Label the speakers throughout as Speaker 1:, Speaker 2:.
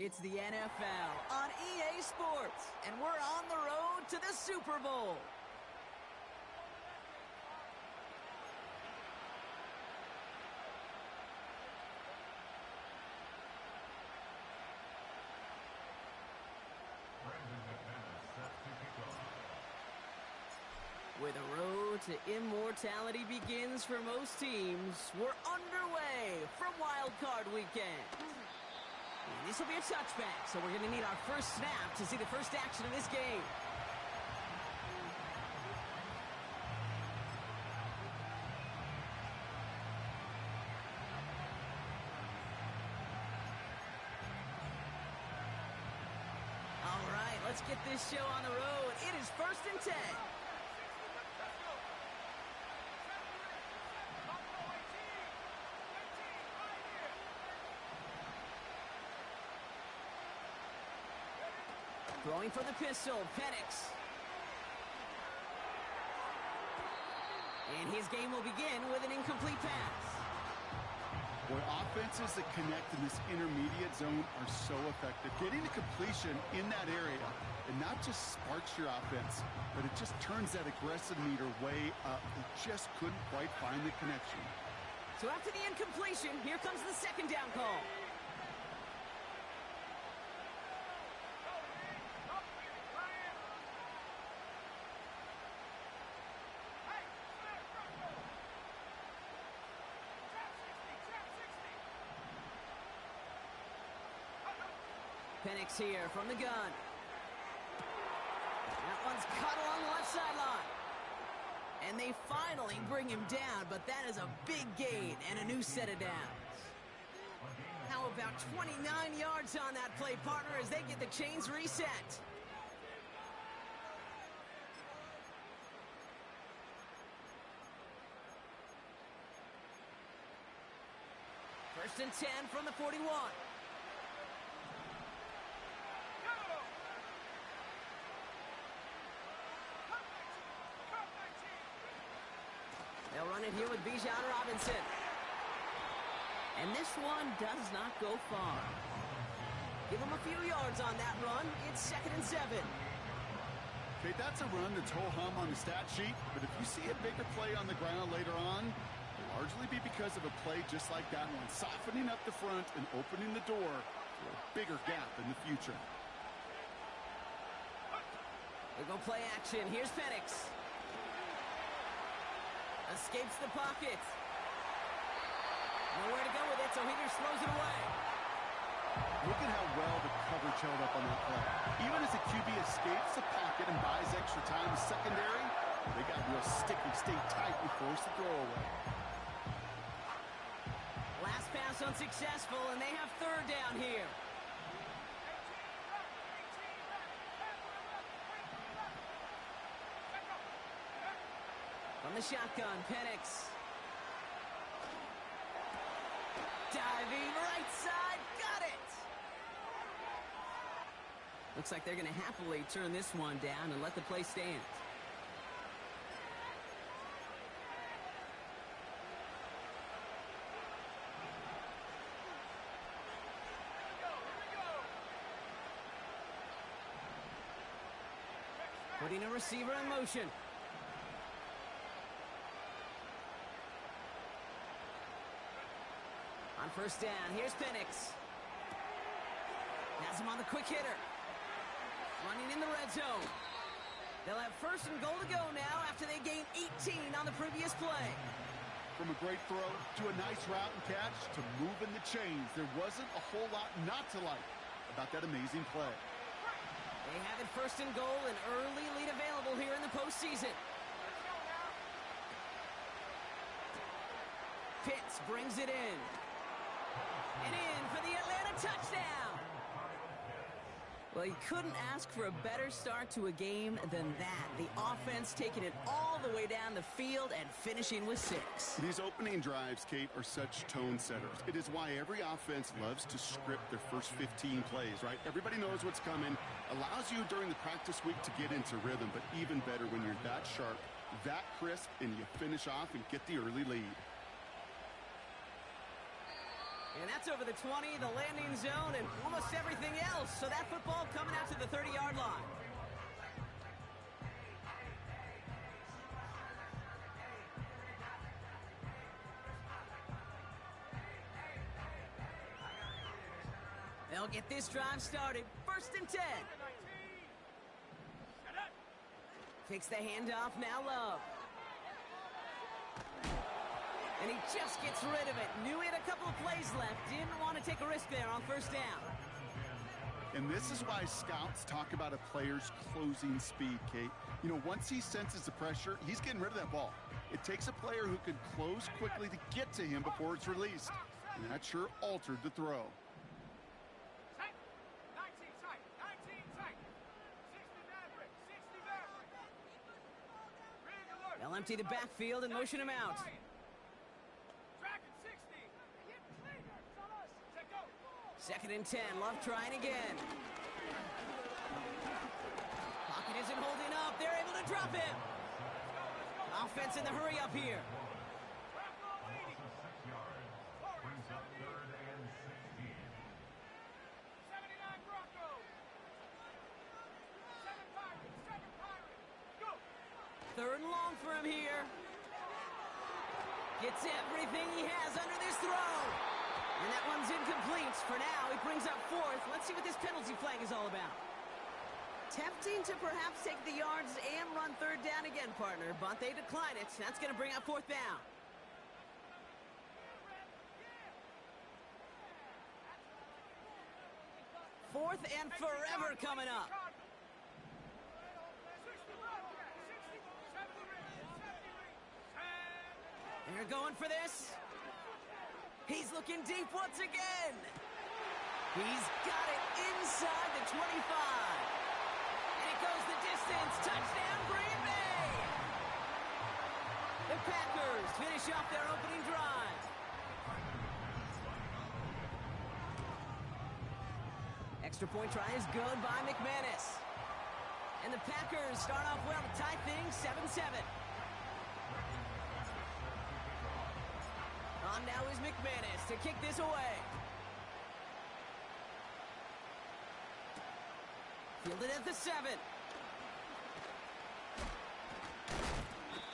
Speaker 1: It's the NFL on EA Sports, and we're on the road to the Super Bowl. Where the road to immortality begins for most teams, we're underway from Wildcard weekend. And this will be a touchback, so we're going to need our first snap to see the first action of this game. All right, let's get this show on the road. It is 1st and 10. Throwing for the pistol, Penix. And his game will begin with an incomplete pass.
Speaker 2: Boy, offenses that connect in this intermediate zone are so effective. Getting the completion in that area, and not just sparks your offense, but it just turns that aggressive meter way up. They just couldn't quite find the connection.
Speaker 1: So after the incompletion, here comes the second down call. Penix here from the gun. That one's cut along the left sideline. And they finally bring him down, but that is a big gain and a new set of downs. How about 29 yards on that play, partner, as they get the chains reset? First and 10 from the 41. They'll run it here with Bijan Robinson. And this one does not go far. Give him a few yards on that run. It's 2nd and 7.
Speaker 2: Okay, that's a run that's ho-hum on the stat sheet, but if you see a bigger play on the ground later on, it'll largely be because of a play just like that one, softening up the front and opening the door for a bigger gap in the future.
Speaker 1: They go play action. Here's Penix. Escapes the pocket. Nowhere to go with it, so he just throws it away.
Speaker 2: Look at how well the coverage held up on that play. Even as the QB escapes the pocket and buys extra time in secondary, they got real sticky, stay tight, and force the throw away.
Speaker 1: Last pass unsuccessful, and they have 3rd down here. From the shotgun, Penix. Diving right side, got it! Looks like they're going to happily turn this one down and let the play stand. Putting a receiver in motion. On 1st down, here's Penix. Has him on the quick hitter. Running in the red zone. They'll have 1st and goal to go now after they gain 18 on the previous play.
Speaker 2: From a great throw to a nice route and catch to moving the chains, there wasn't a whole lot not to like about that amazing play.
Speaker 1: They have it 1st and goal, an early lead available here in the postseason. Pitts brings it in. And in for the Atlanta touchdown. Well, you couldn't ask for a better start to a game than that. The offense taking it all the way down the field and finishing with 6.
Speaker 2: These opening drives, Kate, are such tone setters. It is why every offense loves to script their first 15 plays, right? Everybody knows what's coming. Allows you during the practice week to get into rhythm, but even better when you're that sharp, that crisp, and you finish off and get the early lead.
Speaker 1: And that's over the 20, the landing zone, and almost everything else. So that football coming out to the 30-yard line. They'll get this drive started. 1st and 10. Takes the handoff, now Love. And he just gets rid of it. Knew he had a couple of plays left. Didn't want to take a risk there on 1st down.
Speaker 2: And this is why scouts talk about a player's closing speed, Kate. You know, once he senses the pressure, he's getting rid of that ball. It takes a player who can close quickly to get to him before it's released. And that sure altered the throw.
Speaker 1: They'll empty the backfield and motion him out. 2nd and 10. Love trying again. Pocket isn't holding up. They're able to drop him. Offense in the hurry up here. Third and long for him here. Gets everything he has under this throw. And that one's incomplete. For now, he brings up 4th. Let's see what this penalty flag is all about. Tempting to perhaps take the yards and run 3rd down again, partner. But they decline it. That's going to bring up 4th down. Fourth and forever coming up. They're going for this. He's looking deep once again. He's got it inside the 25. And it goes the distance. Touchdown, Green Bay. The Packers finish off their opening drive. Extra point try is good by McManus. And the Packers start off well to tie things 7-7. On now is McManus to kick this away. Fielded at the 7.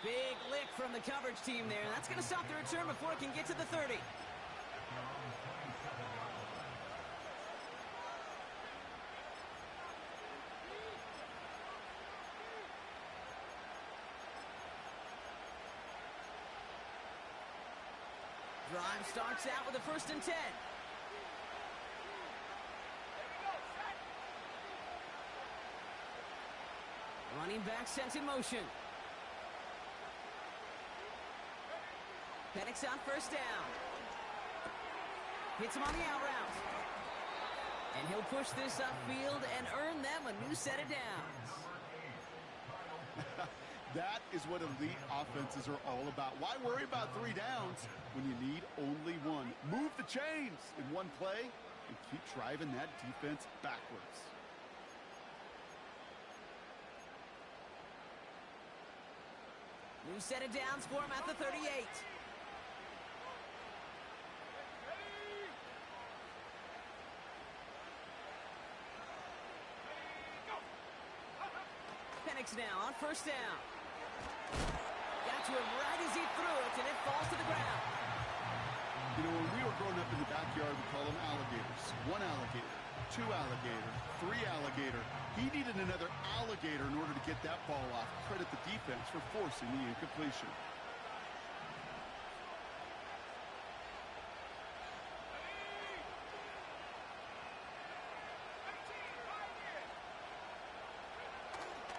Speaker 1: Big lick from the coverage team there. That's going to stop the return before it can get to the 30. Drive starts out with a 1st and 10. Running back sent in motion. Penix on 1st down. Hits him on the out route. And he'll push this upfield and earn them a new set of downs.
Speaker 2: That is what elite offenses are all about. Why worry about 3 downs when you need only 1? Move the chains in one play and keep driving that defense backwards.
Speaker 1: New set of downs for him at the 38. Penix now on 1st down. Got to him right as he threw it, and it falls to the ground.
Speaker 2: You know, when we were growing up in the backyard, we call them alligators. 1 alligator, 2 alligator, 3 alligator. He needed another alligator in order to get that ball off. Credit the defense for forcing the incompletion.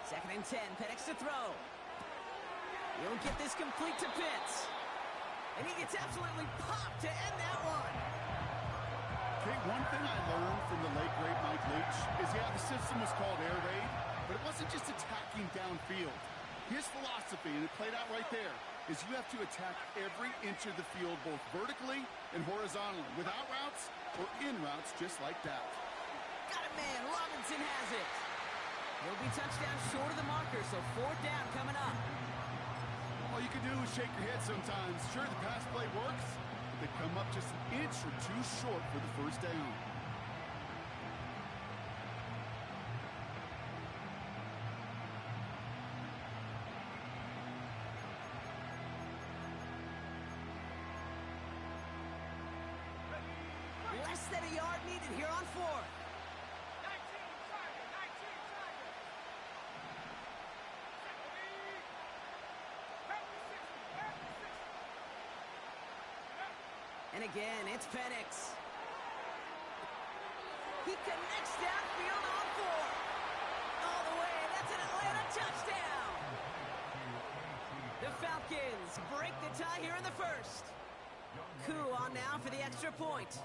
Speaker 1: Second and 10, Penix to throw. He'll get this complete to Pitts. And he gets absolutely popped to end that one.
Speaker 2: Okay, one thing I learned from the late, great Mike Leach is, yeah, the system was called air raid, but it wasn't just attacking downfield. His philosophy, and it played out right there, is you have to attack every inch of the field, both vertically and horizontally, without routes or in routes just like that.
Speaker 1: Got it, man. Robinson has it. He'll be touchdown short of the marker, so 4th down coming up.
Speaker 2: All you can do is shake your head sometimes. Sure, the pass play works, but they come up just an inch or two short for the first down.
Speaker 1: Less than a yard needed here on fourth. And again, it's Penix. He connects downfield on four. All the way, that's an Atlanta touchdown. The Falcons break the tie here in the first. Koo on now for the extra point.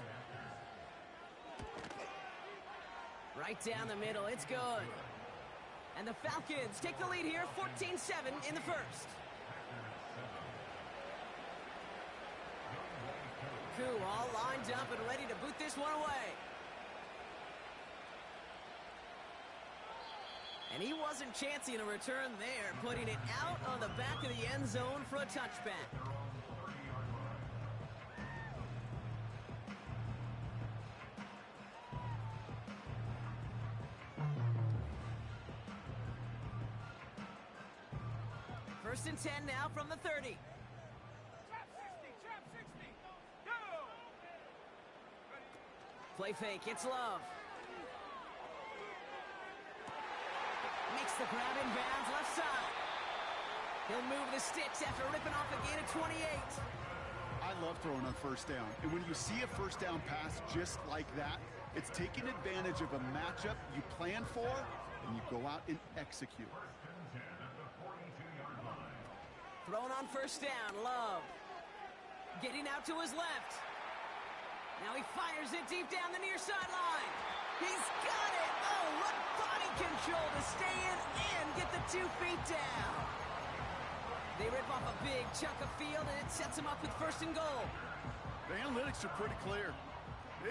Speaker 1: Right down the middle, it's good. And the Falcons take the lead here, 14-7 in the first. Koo all lined up and ready to boot this one away. And he wasn't chancing a return there, putting it out on the back of the end zone for a touchback. First and 10 now from the 30. Play fake, it's Love. Makes the grab in bounds left side. He'll move the sticks after ripping off a gain of 28.
Speaker 2: I love throwing on first down. And when you see a first down pass just like that, it's taking advantage of a matchup you plan for, and you go out and execute.
Speaker 1: Thrown on first down, Love. Getting out to his left. Now he fires it deep down the near sideline. He's got it. Oh, what body control to stay in and get the 2 feet down. They rip off a big chunk of field, and it sets him up with first and goal.
Speaker 2: The analytics are pretty clear.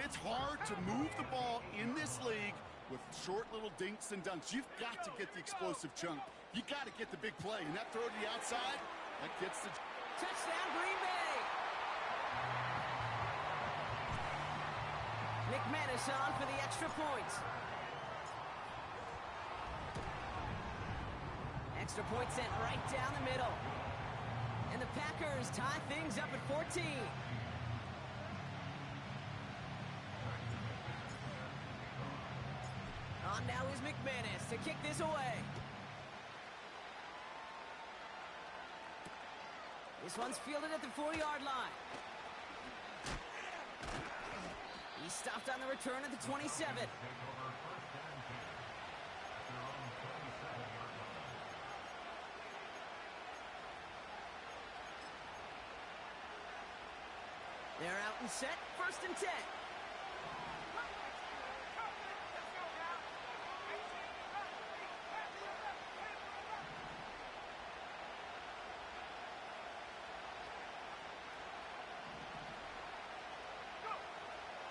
Speaker 2: It's hard to move the ball in this league with short little dinks and dunks. You've got to get the explosive chunk. You got to get the big play. And that throw to the outside, that gets the...
Speaker 1: Touchdown, Green Bay. McManus on for the extra point. Extra point sent right down the middle. And the Packers tie things up at 14. On now is McManus to kick this away. This one's fielded at the 4-yard line. He stopped on the return at the 27. They're out and set, first and 10.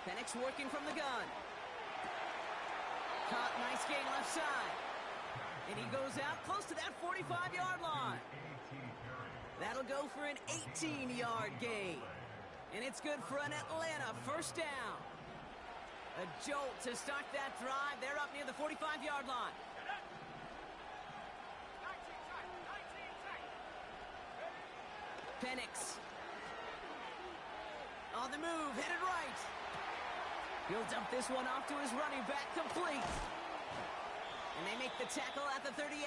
Speaker 1: Penix working from the gun. Caught, nice gain left side. And he goes out close to that 45-yard line. That'll go for an 18-yard gain. And it's good for an Atlanta first down. A jolt to start that drive. They're up near the 45-yard line. Penix. On the move, headed right. He'll dump this one off to his running back, complete. And they make the tackle at the 38.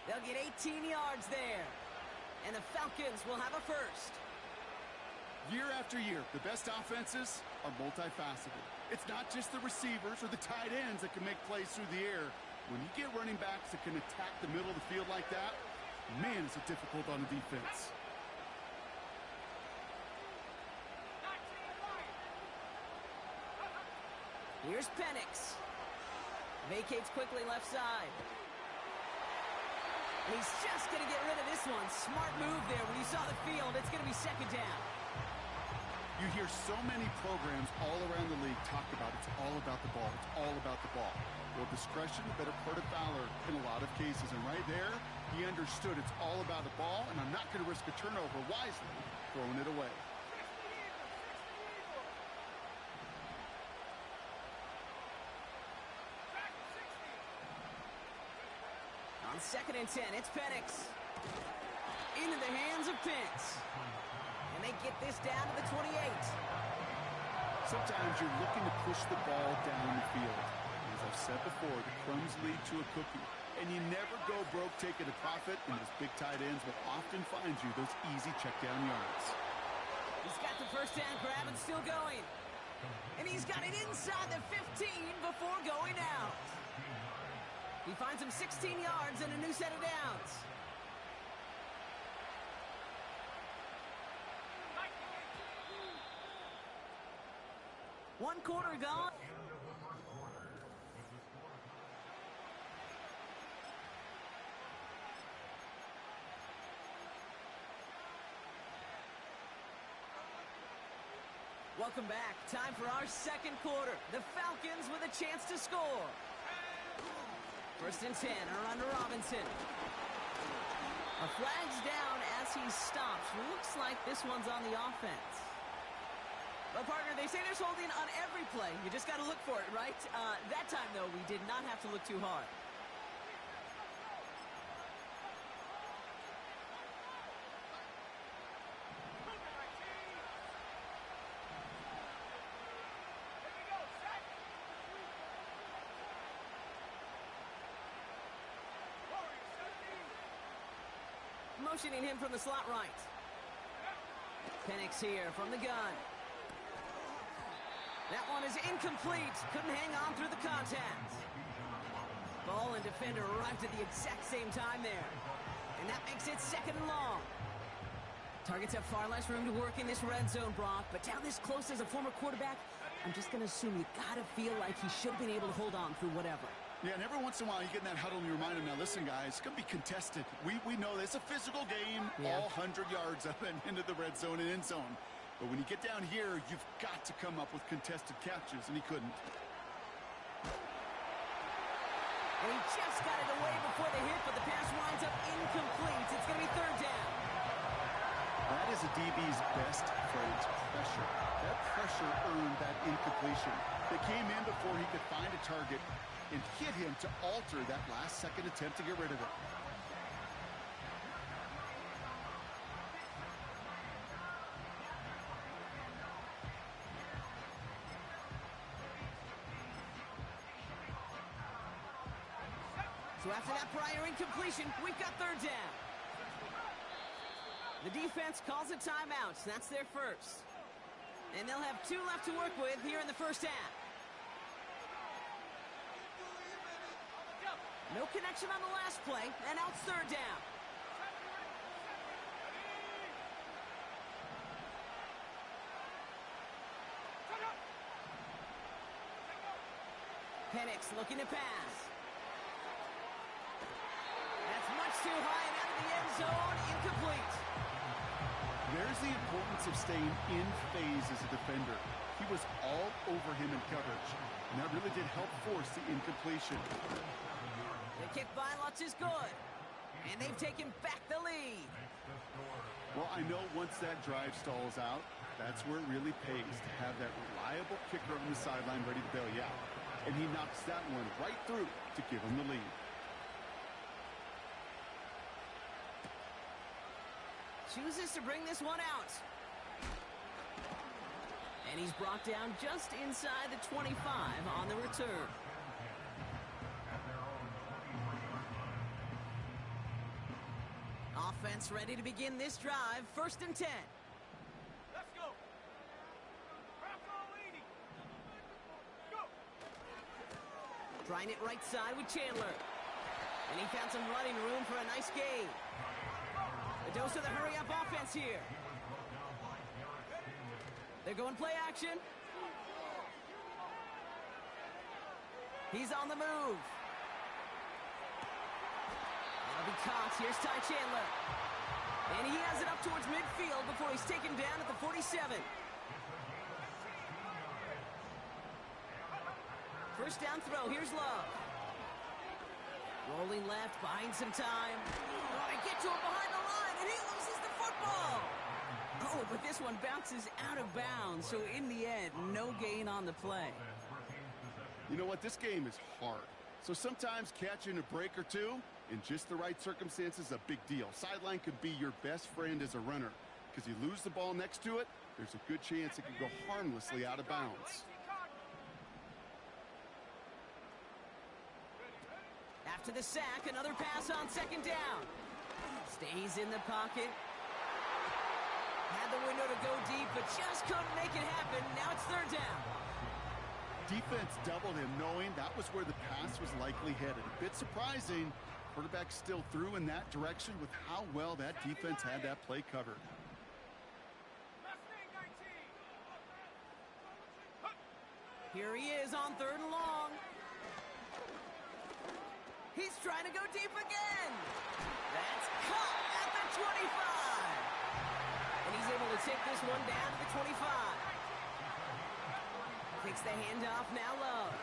Speaker 1: They'll get 18 yards there. And the Falcons will have a first.
Speaker 2: Year after year, the best offenses are multifaceted. It's not just the receivers or the tight ends that can make plays through the air. When you get running backs that can attack the middle of the field like that, man, is it difficult on the defense.
Speaker 1: Here's Penix. Vacates quickly left side. He's just going to get rid of this one. Smart move there. When you saw the field, it's going to be second down.
Speaker 2: You hear so many programs all around the league talk about it's all about the ball. It's all about the ball. Well, discretion, the better part of valor in a lot of cases. And right there, he understood it's all about the ball, and I'm not going to risk a turnover wisely, throwing it away.
Speaker 1: On 2nd and 10, it's Penix. Into the hands of Pitts. And they get this down to the 28.
Speaker 2: Sometimes you're looking to push the ball down the field. As I've said before, the crumbs lead to a cookie. And you never go broke taking a profit, and those big tight ends will often find you those easy check-down yards.
Speaker 1: He's got the first down grab and still going. And he's got it inside the 15 before going out. He finds him 16 yards and a new set of downs. One quarter gone. Welcome back. Time for our second quarter. The Falcons with a chance to score. 1st and 10, around to Robinson. A flag's down as he stops. Looks like this one's on the offense. Well, partner, they say there's holding on every play. You just got to look for it, right? That time, though, we did not have to look too hard. Motioning him from the slot right. Penix here from the gun. That one is incomplete. Couldn't hang on through the contact. Ball and defender arrived at the exact same time there. And that makes it 2nd and long. Targets have far less room to work in this red zone, Brock. But down this close as a former quarterback, I'm just going to assume you got to feel like he should have been able to hold on through whatever.
Speaker 2: Yeah, and every once in a while you get in that huddle and you remind them, now listen, guys, it's going to be contested. We know it's a physical game, all 100 yards up and into the red zone and end zone. But when you get down here, you've got to come up with contested catches, and he couldn't.
Speaker 1: And he just got it away before the hit, but the pass winds up incomplete. It's going to be 3rd down.
Speaker 2: That is a DB's best friend, pressure. That pressure earned that incompletion. They came in before he could find a target and hit him to alter that last-second attempt to get rid of it.
Speaker 1: So after that prior incompletion, we've got 3rd down. The defense calls a timeout. That's their first. And they'll have 2 left to work with here in the first half. No connection on the last play, and now it's 3rd down. Penix looking to pass. That's much too high and out of the end zone, incomplete.
Speaker 2: There's the importance of staying in phase as a defender. He was all over him in coverage, and that really did help force the incompletion.
Speaker 1: The kick by Lutz is good, and they've taken back the lead.
Speaker 2: Well, I know once that drive stalls out, that's where it really pays to have that reliable kicker on the sideline ready to bail you out. And he knocks that one right through to give him the lead.
Speaker 1: Chooses to bring this one out. And he's brought down just inside the 25 on the return. Offense ready to begin this drive. 1st and 10.
Speaker 3: Let's go. Go.
Speaker 1: Trying it right side with Chandler. And he found some running room for a nice gain. A dose of the hurry-up offense here. They're going play action. He's on the move. That'll be caught. Here's Ty Chandler. And he has it up towards midfield before he's taken down at the 47. First down throw. Here's Love. Rolling left, buying some time. Oh, they get to him behind the line, and he loses the football. Oh, but this one bounces out of bounds, so in the end, no gain on the play.
Speaker 2: You know what? This game is hard. So sometimes catching a break or two In just the right circumstances, a big deal. Sideline could be your best friend as a runner, because you lose the ball next to it, there's a good chance it could go harmlessly out of bounds.
Speaker 1: After the sack, another pass on second down. Stays in the pocket. Had the window to go deep, but just couldn't make it happen. Now it's third down.
Speaker 2: Defense doubled him, knowing that was where the pass was likely headed. A bit surprising. Quarterback still threw in that direction with how well that defense had that play covered.
Speaker 1: Here he is on third and long. He's trying to go deep again. That's caught at the 25. And he's able to take this one down to the 25. Takes the handoff, now Love.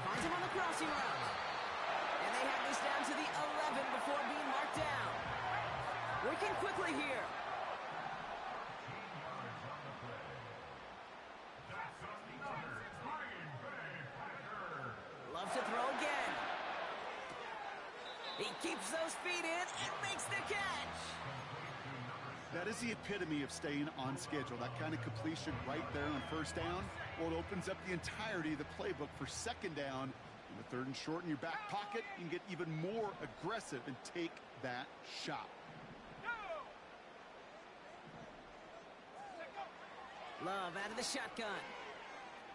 Speaker 1: Finds him on the crossing route. And they have this down to the 11 before being marked down. Working quickly here. Love to throw again. He keeps those feet in and makes the catch.
Speaker 2: That is the epitome of staying on schedule. That kind of completion right there on first down. Well, it opens up the entirety of the playbook for second down. In the third and short in your back pocket, you can get even more aggressive and take that shot.
Speaker 1: Love out of the shotgun.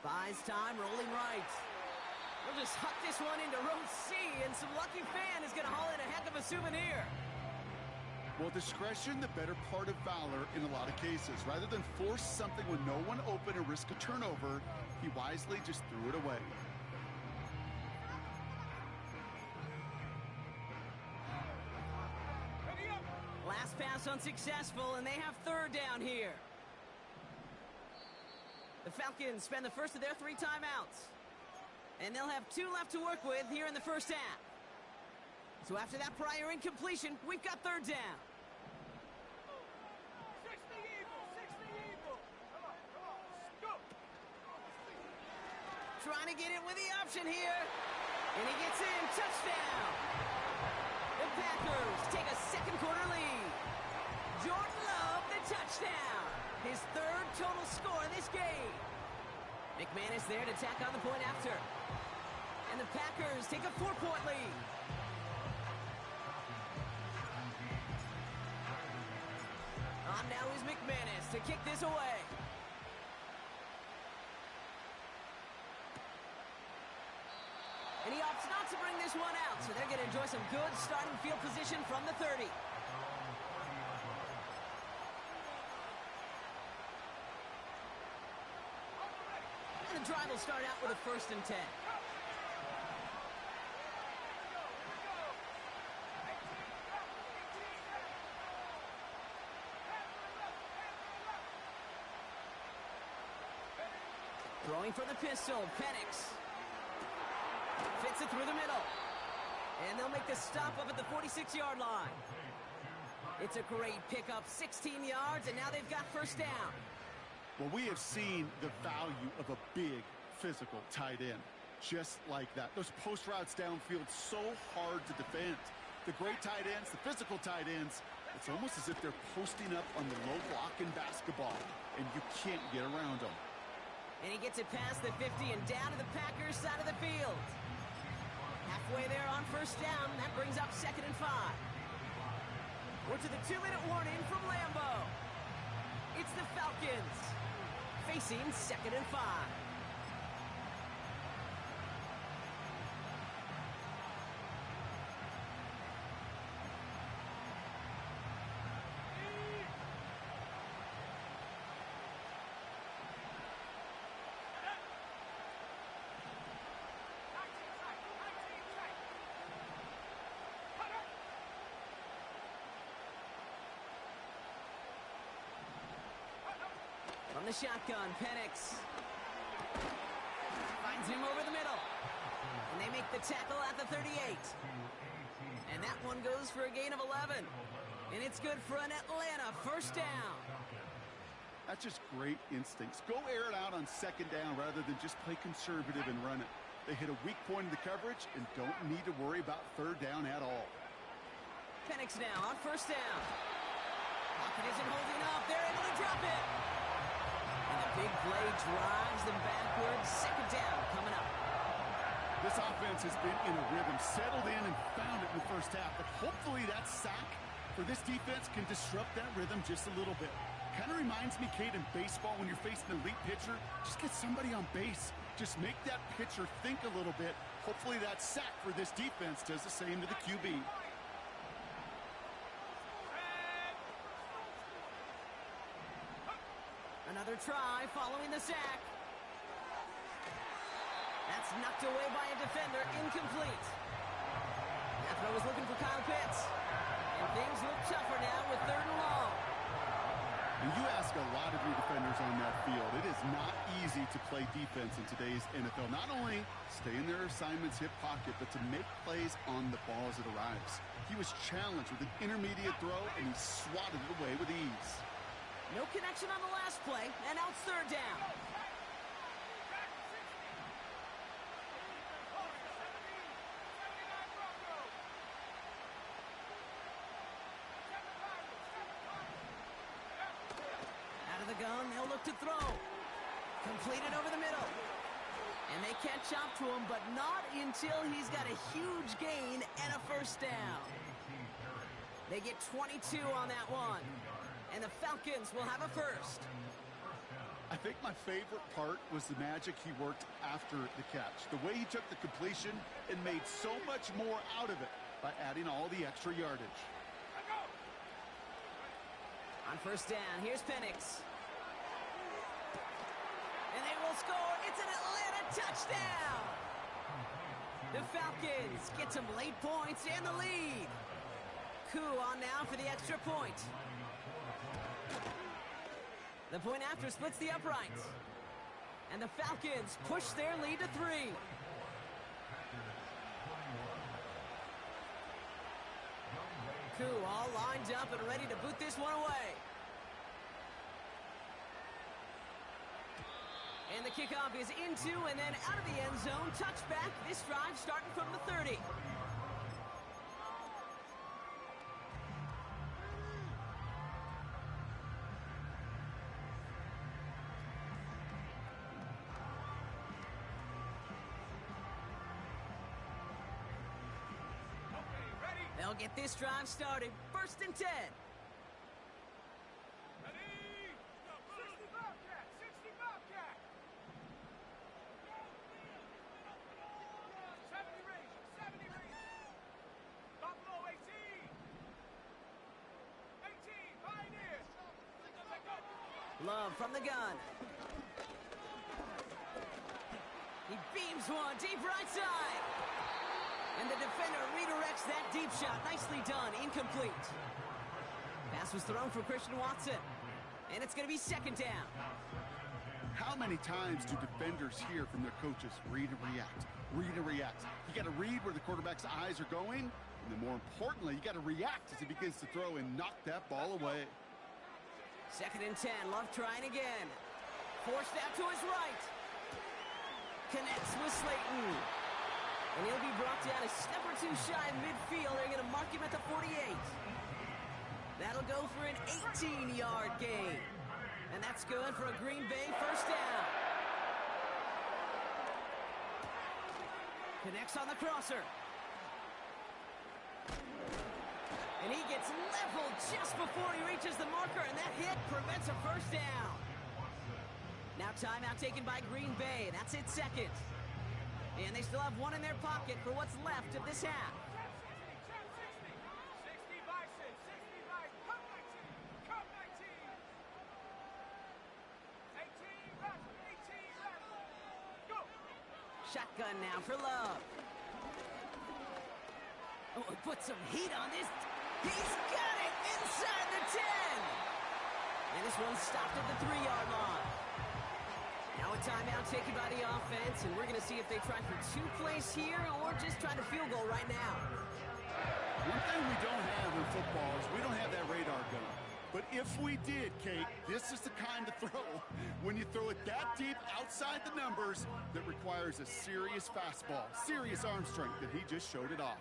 Speaker 1: Buys time, rolling right. We'll just huck this one into row C, and some lucky fan is going to haul in a heck of a souvenir.
Speaker 2: Well, discretion, the better part of valor in a lot of cases. Rather than force something with no one open or risk a turnover, he wisely just threw it away.
Speaker 1: Last pass unsuccessful, and they have third down here. The Falcons spend the first of their 3 timeouts. And they'll have 2 left to work with here in the first half. So after that prior incompletion, we've got third down.
Speaker 3: 60 Eagle. Come on, go.
Speaker 1: Trying to get it with the option here. And he gets in, touchdown. The Packers take a second quarter lead. Jordan Love, the touchdown. His 3rd total score in this game. McManus there to tack on the point after. And the Packers take a 4-point lead. On now is McManus to kick this away. And he opts not to bring this one out, so they're going to enjoy some good starting field position from the 30. And the drive will start out with a 1st and 10. Throwing for the pistol, Penix. Fits it through the middle. And they'll make the stop up at the 46-yard line. It's a great pickup, 16 yards, and now they've got first down.
Speaker 2: Well, we have seen the value of a big physical tight end. Just like that. Those post routes downfield, so hard to defend. The great tight ends, the physical tight ends, it's almost as if they're posting up on the low block in basketball, and you can't get around them.
Speaker 1: And he gets it past the 50 and down to the Packers side of the field. Halfway there on first down. That brings up 2nd and 5. We're to the 2-minute warning from Lambeau. It's the Falcons facing 2nd and 5. From the shotgun, Penix finds him over the middle. And they make the tackle at the 38. And that one goes for a gain of 11. And it's good for an Atlanta first down.
Speaker 2: That's just great instincts. Go air it out on second down rather than just play conservative and run it. They hit a weak point in the coverage and don't need to worry about third down at all.
Speaker 1: Penix now on first down. Pocket isn't holding up. They're able to drop it. And the big play drives them backwards. Second down coming up.
Speaker 2: This offense has been in a rhythm, settled in and found it in the first half. But hopefully that sack for this defense can disrupt that rhythm just a little bit. Kind of reminds me, Kate, in baseball when you're facing an elite pitcher, just get somebody on base. Just make that pitcher think a little bit. Hopefully that sack for this defense does the same to the QB.
Speaker 1: Another try following the sack. That's knocked away by a defender, incomplete. That throw was looking for Kyle Pitts. And things look tougher now with third and long.
Speaker 2: And you ask a lot of your defenders on that field. It is not easy to play defense in today's NFL. Not only stay in their assignment's hip pocket, but to make plays on the ball as it arrives. He was challenged with an intermediate throw, and he swatted it away with ease.
Speaker 1: No connection on the last play, and now it's third down. Out of the gun, they'll look to throw. Completed over the middle. And they catch up to him, but not until he's got a huge gain and a first down. They get 22 on that one. And the Falcons will have a first.
Speaker 2: I think my favorite part was the magic he worked after the catch. The way he took the completion and made so much more out of it by adding all the extra yardage.
Speaker 1: On first down, here's Penix. And they will score. It's an Atlanta touchdown. The Falcons get some late points and the lead. Koo on now for the extra point. The point after splits the uprights. And the Falcons push their lead to 3. Koo all lined up and ready to boot this one away. And the kickoff is into and then out of the end zone. Touchback. This drive starting from the 30. They'll get this drive started. First and 10.
Speaker 3: Ready? 60 Bobcat! 60 Bobcat! 70 Rangers! 70 Rangers! Buffalo 18! 18 Pioneers!
Speaker 1: Love from the gun. He beams one deep right side. And the defender redirects that deep shot. Nicely done. Incomplete. Pass was thrown for Christian Watson. And it's going to be second down.
Speaker 2: How many times do defenders hear from their coaches, read and react, read and react? You got to read where the quarterback's eyes are going. And then more importantly, you got to react as he begins to throw and knock that ball away.
Speaker 1: Second and 10. Love trying again. Forced out to his right. Connects with Slayton. And he'll be brought down a step or two shy of midfield. They're going to mark him at the 48. That'll go for an 18-yard gain. And that's good for a Green Bay first down. Connects on the crosser. And he gets leveled just before he reaches the marker. And that hit prevents a first down. Now timeout taken by Green Bay. That's it second. And they still have one in their pocket for what's left of this half.
Speaker 3: 60 Bison! 60 Bison! Come 19! Come 19! 18 Bison! 18 Bison! Go!
Speaker 1: Shotgun now for Love. Oh, he put some heat on this. He's got it inside the 10. And this one's stopped at the 3-yard line. Now a timeout taken by the offense, and we're going to see if they try for 2 plays here or just try to field goal right now.
Speaker 2: One thing we don't have in football is we don't have that radar gun. But if we did, Kate, this is the kind of throw, when you throw it that deep outside the numbers, that requires a serious fastball, serious arm strength, and he just showed it off.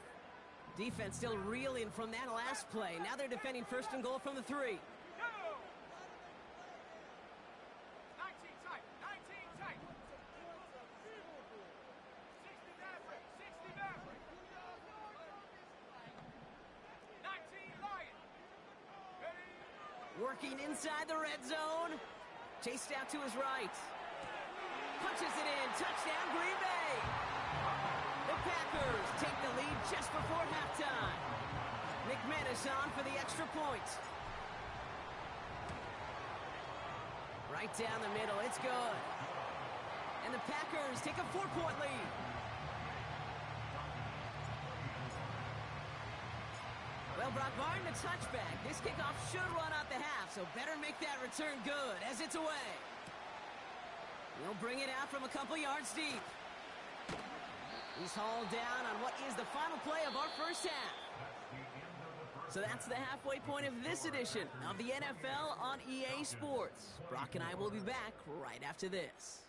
Speaker 1: Defense still reeling from that last play. Now they're defending first and goal from the 3.
Speaker 3: Go! 19 tight. 19 tight. 60 Maverick. 60 Maverick. 19 Lion. Ready?
Speaker 1: Working inside the red zone. Chased out to his right. Punches it in. Touchdown, Green Bay. The Packers take the lead just before halftime. McManus on for the extra point. Right down the middle. It's good. And the Packers take a 4-point lead. Well, Brock, barring the touchback, this kickoff should run out the half, so better make that return good as it's away. He'll bring it out from a couple yards deep. He's hauled down on what is the final play of our first half. So that's the halfway point of this edition of the NFL on EA Sports. Brock and I will be back right after this.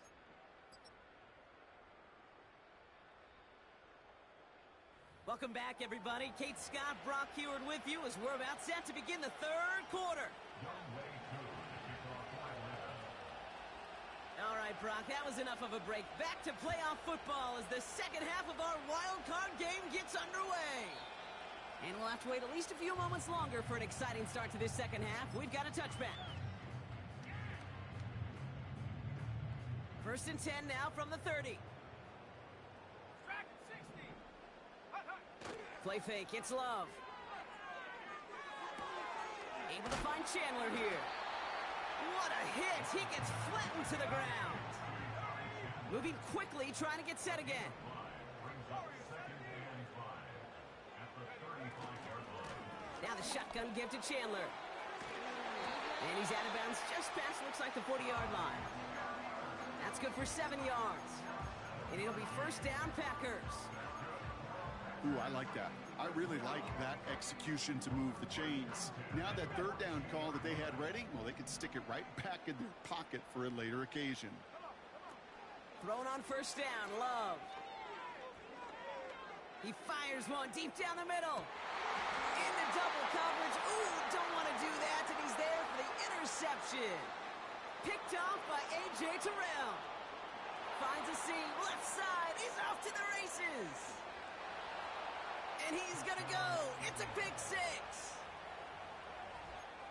Speaker 1: Welcome back, everybody. Kate Scott, Brock Heward with you as we're about set to begin the third quarter. All right, Brock, that was enough of a break. Back to playoff football as the second half of our wild card game gets underway. And we'll have to wait at least a few moments longer for an exciting start to this second half. We've got a touchback. First and 10 now from the 30.
Speaker 3: Track 60. Hut, hut.
Speaker 1: Play fake, it's Love. Able to find Chandler here. What a hit! He gets flattened to the ground. Moving quickly, trying to get set again. Now the shotgun give to Chandler. And he's out of bounds just past, looks like the 40-yard line. That's good for 7 yards. And it'll be first down, Packers.
Speaker 2: Ooh, I like that. I really like that execution to move the chains. Now that third down call that they had ready, well, they could stick it right back in their pocket for a later occasion.
Speaker 1: Thrown on first down, Love. He fires one deep down the middle. Into double coverage. Ooh, don't want to do that, and he's there for the interception. Picked off by A.J. Terrell. Finds a seam, left side. He's off to the races. And he's going to go. It's a pick six.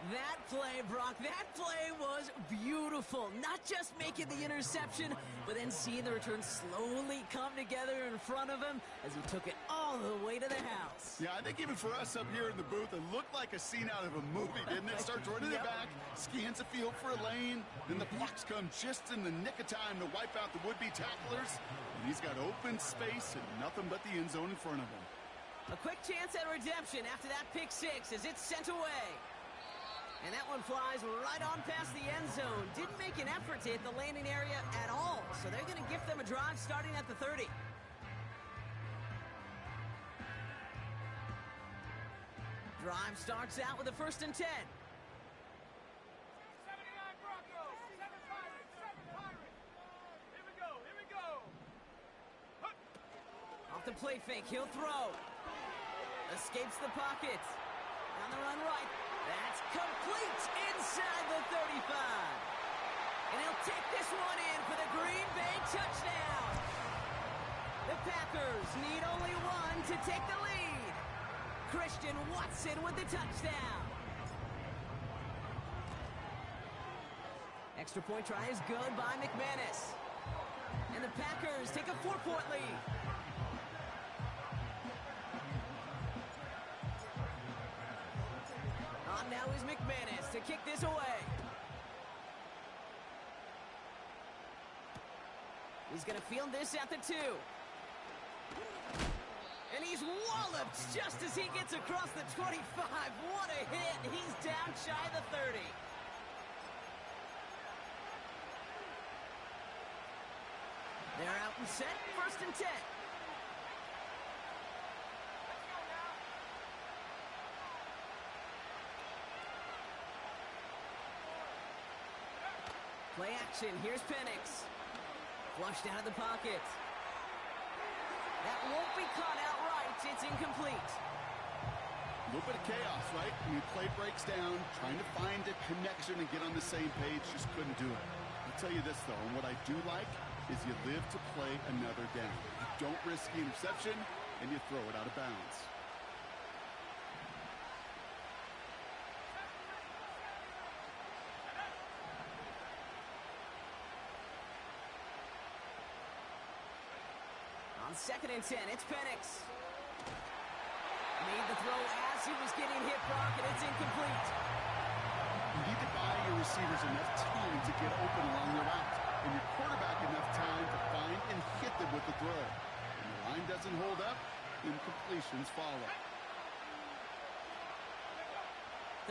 Speaker 1: That play, Brock, that play was beautiful. Not just making the interception, but then seeing the return slowly come together in front of him as he took it all the way to the house.
Speaker 2: Yeah, I think even for us up here in the booth, it looked like a scene out of a movie, didn't it? Starts running it back, scans the field for a lane, then the blocks come just in the nick of time to wipe out the would-be tacklers, and he's got open space and nothing but the end zone in front of him.
Speaker 1: A quick chance at redemption after that pick six as it's sent away. And that one flies right on past the end zone. Didn't make an effort to hit the landing area at all. So they're going to give them a drive starting at the 30. Drive starts out with a first and 10.
Speaker 3: 79 Broncos. 7 Pirates. 7 Pirates. Here we go. Here we go. Hut.
Speaker 1: Off the play fake, he'll throw. Escapes the pocket. On the run right. That's complete inside the 35. And he'll take this one in for the Green Bay touchdown. The Packers need only one to take the lead. Christian Watson with the touchdown. Extra point try is good by McManus. And the Packers take a 4-point lead. On now is McManus to kick this away. He's going to field this at the 2. And he's walloped just as he gets across the 25. What a hit. He's down shy of the 30. They're out and set. First and 10. action. Here's Penix. Flushed out of the pocket. That won't be caught outright. It's incomplete.
Speaker 2: A little bit of chaos, right? When your play breaks down, trying to find a connection and get on the same page, just couldn't do it. I'll tell you this, though, and what I do like is you live to play another down. You don't risk the interception, and you throw it out of bounds.
Speaker 1: On 2nd and 10, it's Penix. Made the throw as he was getting hit, Brock, and it's incomplete.
Speaker 2: You need to buy your receivers enough time to get open along the route, and your quarterback enough time to find and hit them with the throw. When the line doesn't hold up, incompletions follow.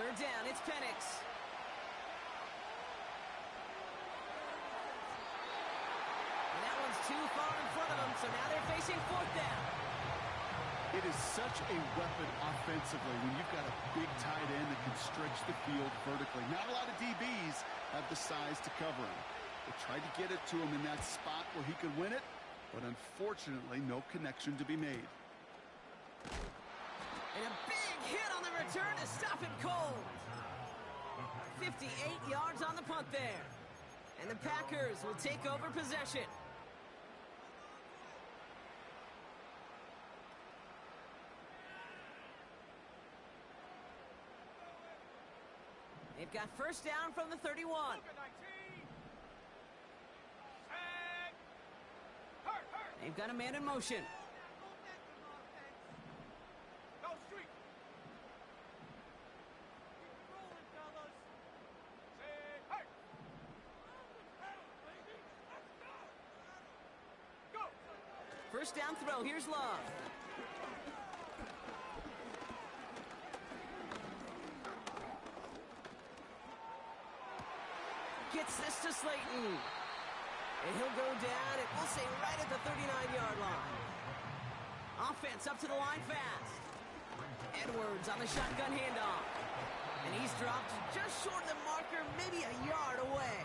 Speaker 1: 3rd down, it's Penix. And that one's too far in front of them, so now they're facing 4th down.
Speaker 2: It is such a weapon offensively when you've got a big tight end that can stretch the field vertically. Not a lot of DBs have the size to cover him. They tried to get it to him in that spot where he could win it, but unfortunately, no connection to be made.
Speaker 1: And a big hit on the return to stop it cold. 58 yards on the punt there. And the Packers will take over possession. They've got 1st down from the 31. They've got a man in motion.
Speaker 3: Go street. Keep rolling, fellas. Say, hey. Go.
Speaker 1: 1st down throw. Here's Love. Gets this to Slayton. And he'll go down, and we'll say right at the 39-yard line. Offense up to the line fast. Edwards on the shotgun handoff. And he's dropped just short of the marker, maybe a yard away.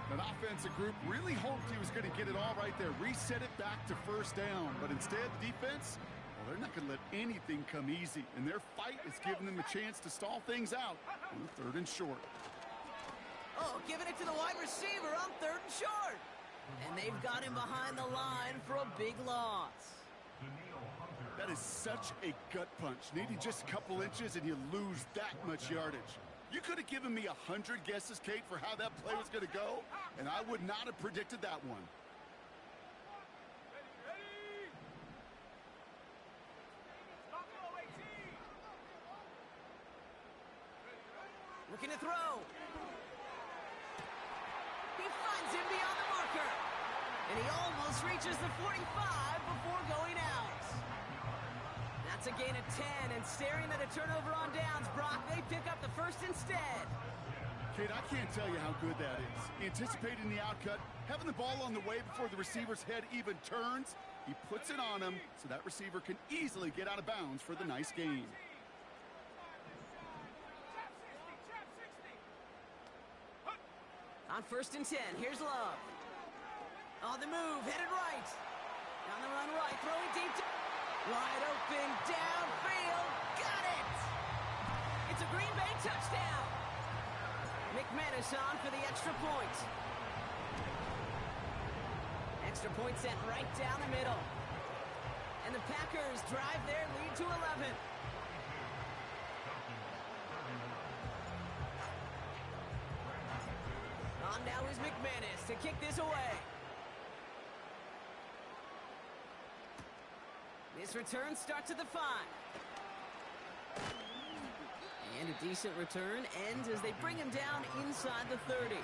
Speaker 2: That offensive group really hoped he was going to get it all right there, reset it back to 1st down. But instead, the defense, well, they're not going to let anything come easy. And their fight is giving them a chance to stall things out on the 3rd and short.
Speaker 1: Oh, giving it to the wide receiver on 3rd and short. And they've got him behind the line for a big loss.
Speaker 2: That is such a gut punch. Needing just a couple inches and you lose that much yardage. You could have given me 100 guesses, Kate, for how that play was going to go, and I would not have predicted that one.
Speaker 3: Ready. Stop go, 18.
Speaker 1: Looking to throw. He finds him beyond the marker. And he almost reaches the 45 before going out. That's a gain of 10, and staring at a turnover on downs, Brock, they pick up the 1st instead.
Speaker 2: Kate, I can't tell you how good that is. Anticipating the outcut, having the ball on the way before the receiver's head even turns, he puts it on him so that receiver can easily get out of bounds for the nice gain.
Speaker 1: On 1st and 10, here's Love. On the move, headed right. On the run right, throwing deep. Wide open, downfield, got it! It's a Green Bay touchdown. McManus on for the extra point. Extra point sent right down the middle. And the Packers drive their lead to 11. On now is McManus to kick this away. This return starts at the 5. And a decent return ends as they bring him down inside the 30.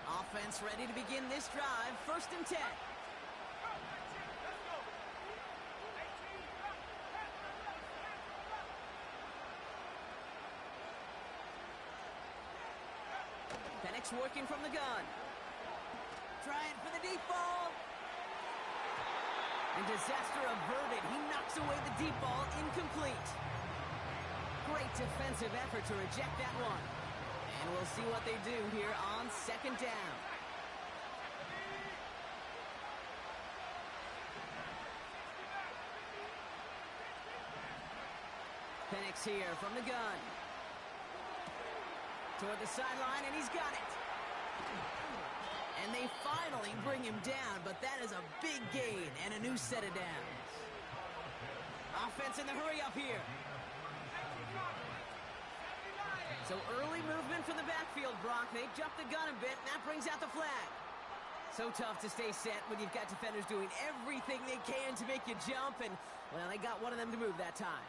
Speaker 1: Offense ready to begin this drive. 1st and 10. Penix working from the gun. Trying for the deep ball. And disaster averted. He knocks away the deep ball, incomplete. Great defensive effort to reject that one. And we'll see what they do here on second down. Penix here from the gun. Toward the sideline, and he's got it. And they finally bring him down, but that is a big gain and a new set of downs. Offense in the hurry up here. So early movement from the backfield, Brock. They jumped the gun a bit, and that brings out the flag. So tough to stay set when you've got defenders doing everything they can to make you jump, and, well, they got one of them to move that time.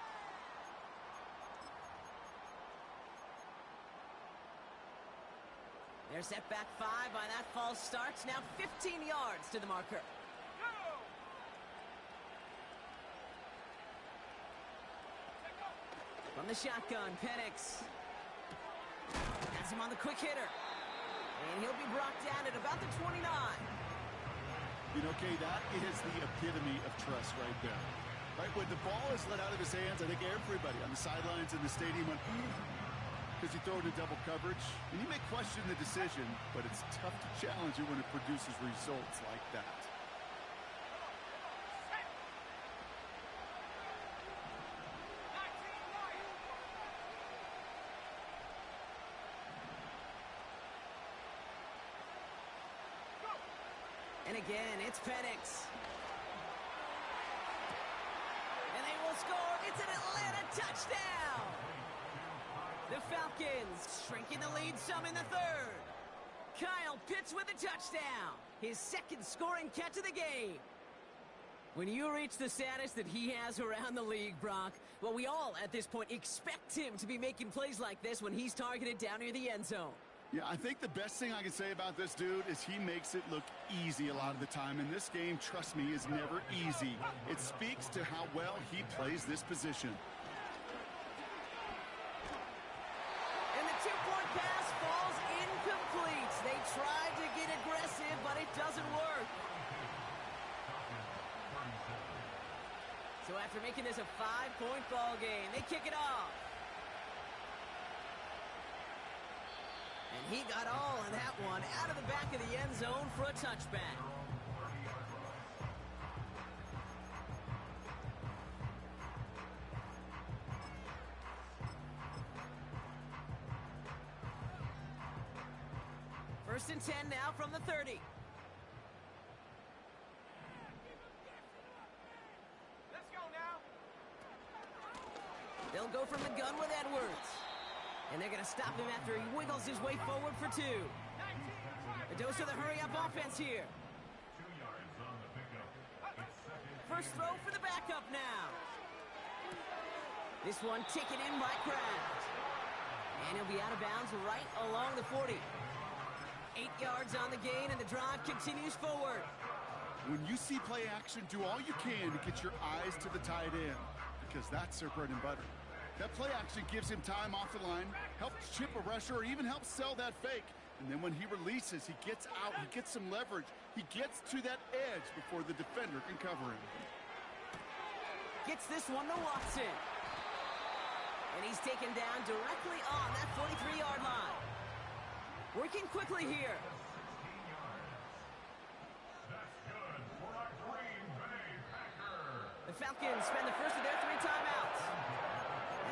Speaker 1: They're set back 5 by that false start. Now 15 yards to the marker. From the shotgun, Penix has him on the quick hitter. And he'll be brought down at about the 29.
Speaker 2: You know, Kay, that is the epitome of trust right there. Right, when the ball is let out of his hands, I think everybody on the sidelines in the stadium went, because you throw it in double coverage, and you may question the decision, but it's tough to challenge it when it produces results like that.
Speaker 1: And again, it's Penix. And they will score. It's an Atlanta touchdown. The Falcons shrinking the lead some in the third. Kyle Pitts with a touchdown. His second scoring catch of the game. When you reach the status that he has around the league, Brock, well, we all at this point expect him to be making plays like this when he's targeted down near the end zone.
Speaker 2: Yeah, I think the best thing I can say about this dude is he makes it look easy a lot of the time. And this game, trust me, is never easy. It speaks to how well he plays this position.
Speaker 1: And the two-point pass falls incomplete. They tried to get aggressive, but it doesn't work. So after making this a 5-point ball game, they kick it off. And he got all of that one out of the back of the end zone for a touchback. First and 10 now from the 30.
Speaker 3: Let's go now.
Speaker 1: They'll go from the gun with Edwards. And they're going to stop him after he wiggles his way forward for 2. A dose of the hurry-up offense here. First throw for the backup now. This one taken in by Kraft. And he'll be out of bounds right along the 40. 8 yards on the gain, and the drive continues forward.
Speaker 2: When you see play action, do all you can to get your eyes to the tight end, because that's their bread and butter. That play action gives him time off the line, helps chip a rusher, or even helps sell that fake. And then when he releases, he gets out, he gets some leverage. He gets to that edge before the defender can cover him.
Speaker 1: Gets this one to Watson. And he's taken down directly on that 43-yard line. Working quickly here. The Falcons spend the first of their 3 timeouts.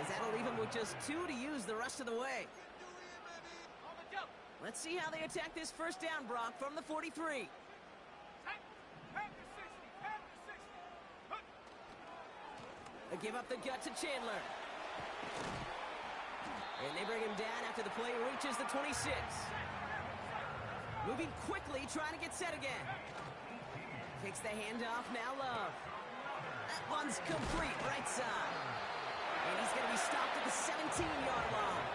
Speaker 1: As that'll leave him with just 2 to use the rest of the way. Let's see how they attack this first down, Brock, from the 43. They give up the gut to Chandler. And they bring him down after the play reaches the 26. Moving quickly, trying to get set again. Takes the handoff, now Love. That one's complete, right side. And he's going to be stopped at the 17-yard line.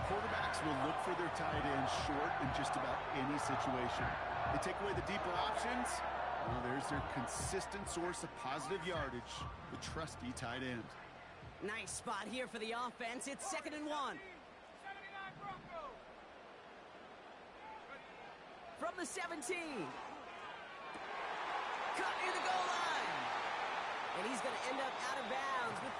Speaker 2: Quarterbacks will look for their tight end short in just about any situation. They take away the deeper options. Well, there's their consistent source of positive yardage, the trusty tight end.
Speaker 1: Nice spot here for the offense. It's 2nd and 1. From the 17. Cut near the goal line. And he's going to end up out of bounds with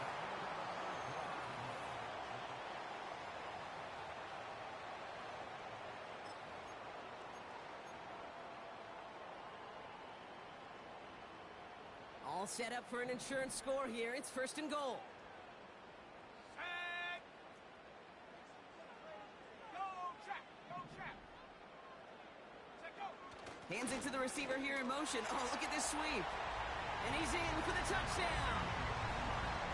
Speaker 1: All set up for an insurance score here. It's first and goal.
Speaker 3: Set. Go, trap. Go, trap. Set, go.
Speaker 1: Hands it to the receiver here in motion. Oh, look at this sweep. And he's in for the touchdown.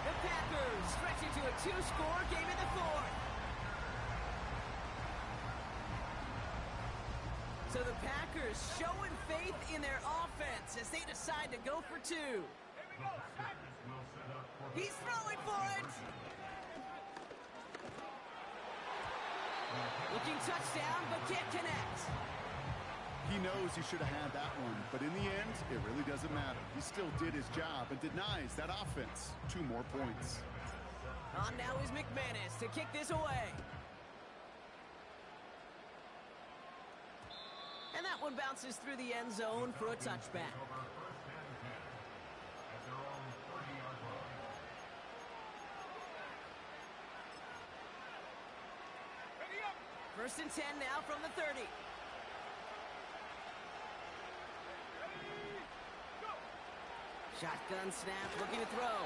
Speaker 1: The Packers stretch into a 2-score game in the fourth. So the Packers showing faith in their offense as they decide to go for 2.
Speaker 3: Here we go. Set.
Speaker 1: He's throwing for it. Looking touchdown, but can't connect.
Speaker 2: He knows he should have had that one, but in the end, it really doesn't matter. He still did his job and denies that offense 2 more points.
Speaker 1: On now is McManus to kick this away. And that one bounces through the end zone for a touchback.
Speaker 3: Ready up.
Speaker 1: First and 10 now from the 30.
Speaker 3: Ready. Go.
Speaker 1: Shotgun snap, looking to throw.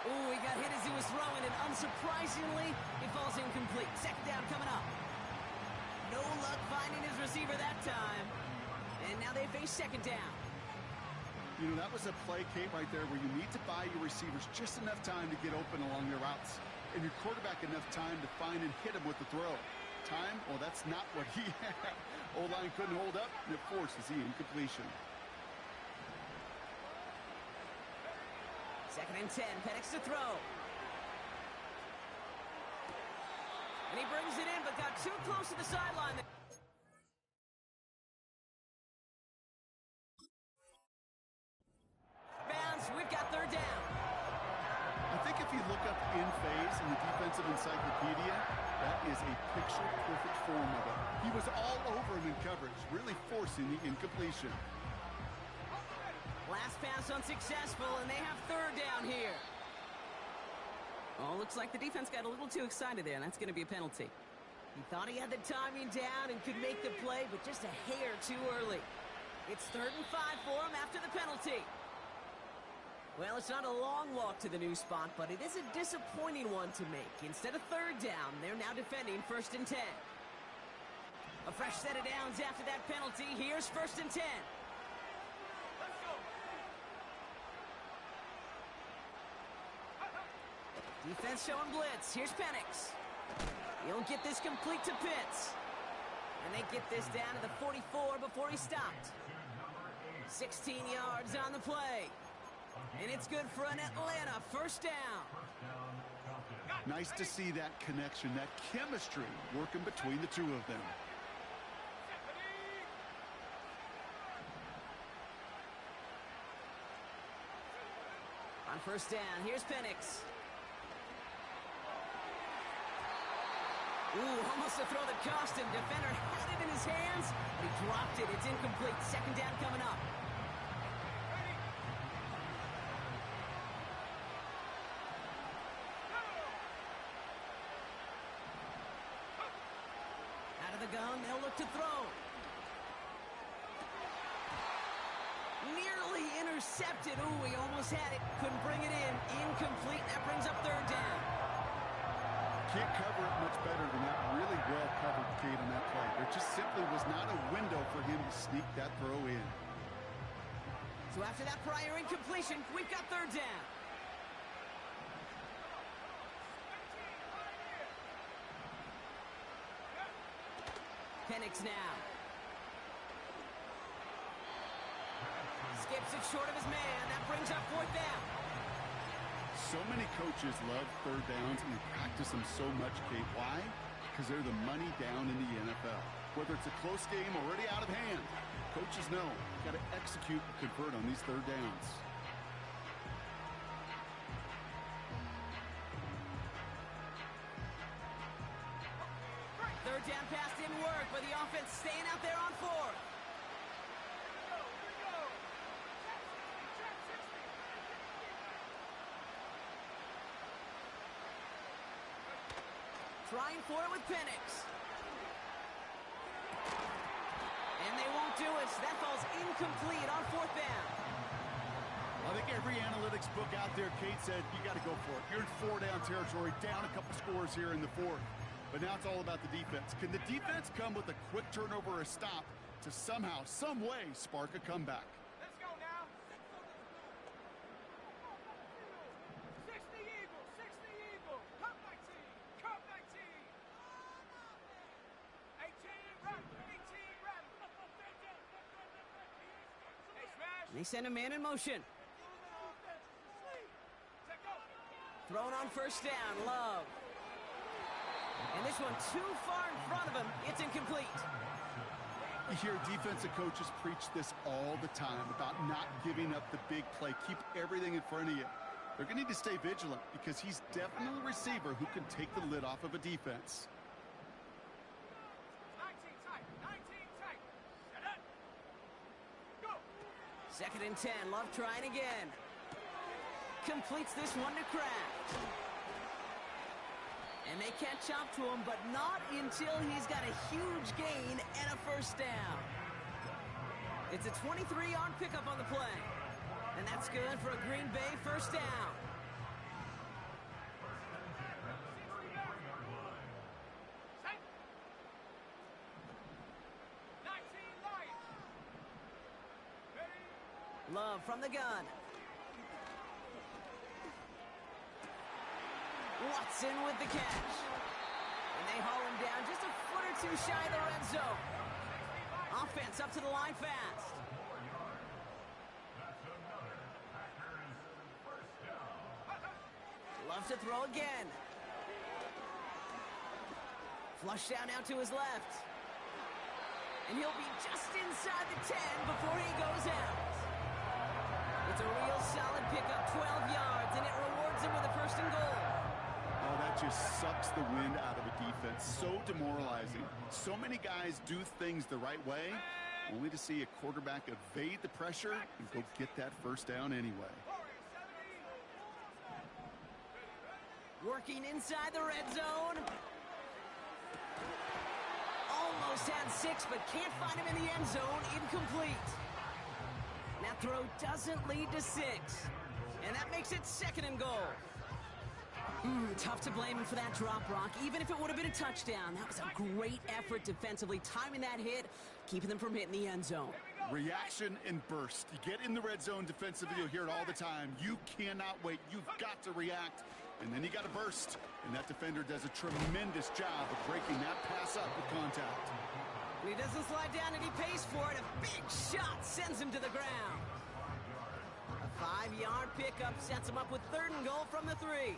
Speaker 1: Ooh, he got hit as he was throwing, and unsurprisingly, it falls incomplete. Second down coming up. No luck finding his receiver that time. And now they face second down.
Speaker 2: You know, that was a play, Kate, right there where you need to buy your receivers just enough time to get open along their routes. And your quarterback enough time to find and hit him with the throw. Time? Well, that's not what he had. O-line couldn't hold up, and it forces the incompletion.
Speaker 1: Second and 10, Penix to throw. And he brings it in, but got too close to the sideline. Bounce, we've got third down.
Speaker 2: I think if you look up in phase in the defensive encyclopedia, that is a picture-perfect form of it. He was all over him in coverage, really forcing the incompletion.
Speaker 1: Last pass unsuccessful, and they have third down here. Oh, looks like the defense got a little too excited there, and that's going to be a penalty. He thought he had the timing down and could make the play, but just a hair too early. It's 3rd and 5 for him after the penalty. Well, it's not a long walk to the new spot, but it is a disappointing one to make. Instead of third down, they're now defending 1st and 10. A fresh set of downs after that penalty. Here's 1st and 10.
Speaker 3: Let's go.
Speaker 1: Defense showing blitz. Here's Penix. He'll get this complete to Pitts. And they get this down to the 44 before he stopped. 16 yards on the play. And it's good for an Atlanta first down.
Speaker 2: Nice to see that connection, that chemistry working between the two of them.
Speaker 1: On first down, here's Penix. Ooh, almost a throw that cost him. Defender had it in his hands, but he dropped it. It's incomplete. Second down coming up. Out of the gun, they'll look to throw. Nearly intercepted. Ooh, he almost had it. Couldn't bring it in. Incomplete. That brings up third down.
Speaker 2: Can't cover it much better than that. Really well covered, Kate, on that play. There just simply was not a window for him to sneak that throw in.
Speaker 1: So after that prior incompletion, we've got third down. Penix now. Skips it short of his man. That brings up fourth down.
Speaker 2: So many coaches love third downs and they practice them so much, Kate. Why? Because they're the money down in the NFL. Whether it's a close game already out of hand, coaches know you've got to execute and convert on these third downs.
Speaker 1: Third down pass didn't work, but the offense staying out there on fourth. Trying for it with Penix. And they won't do it. So that falls incomplete on fourth down.
Speaker 2: I think every analytics book out there, Kate, said you got to go for it. You're in 4-down territory, down a couple scores here in the fourth. But now it's all about the defense. Can the defense come with a quick turnover or a stop to somehow, some way, spark a comeback?
Speaker 3: Let's go now. 60 Eagles, 60 Eagles. Come back team, come back team. 18 run, 18 run. Hey, smash.
Speaker 1: They send a man in motion. Thrown on first down, Love. And this one too far in front of him. It's incomplete.
Speaker 2: You hear defensive coaches preach this all the time about not giving up the big play. Keep everything in front of you. They're going to need to stay vigilant because he's definitely a receiver who can take the lid off of a defense.
Speaker 3: 19 tight, 19 tight. Set up. Go.
Speaker 1: 2nd and 10. Love trying again. Completes this one to Kraft. And they catch up to him, but not until he's got a huge gain and a first down. It's a 23-yard pickup on the play. And that's good for a Green Bay first down.
Speaker 3: Set. 19 light. Ready.
Speaker 1: Love from the gun. Watson with the catch. And they haul him down just a foot or two shy of the red zone. Offense up to the line fast. Love to throw again. Flush down out to his left. And he'll be just inside the 10 before he goes out. It's a real solid pickup, 12 yards, and it rewards him with a first and goal.
Speaker 2: Oh, that just sucks the wind out of a defense. So demoralizing. So many guys do things the right way, only to see a quarterback evade the pressure and go get that first down anyway.
Speaker 1: Working inside the red zone. Almost had 6, but can't find him in the end zone. Incomplete. That throw doesn't lead to 6. And that makes it 2nd and goal. Tough to blame him for that drop, Brock. Even if it would have been a touchdown, that was a great effort defensively, timing that hit, keeping them from hitting the end zone.
Speaker 2: Reaction and burst. You get in the red zone defensively, you'll hear it all the time. You cannot wait. You've got to react. And then you got to burst. And that defender does a tremendous job of breaking that pass up with contact.
Speaker 1: And he doesn't slide down, and he pays for it. A big shot sends him to the ground. A 5-yard pickup sets him up with 3rd and goal from the 3.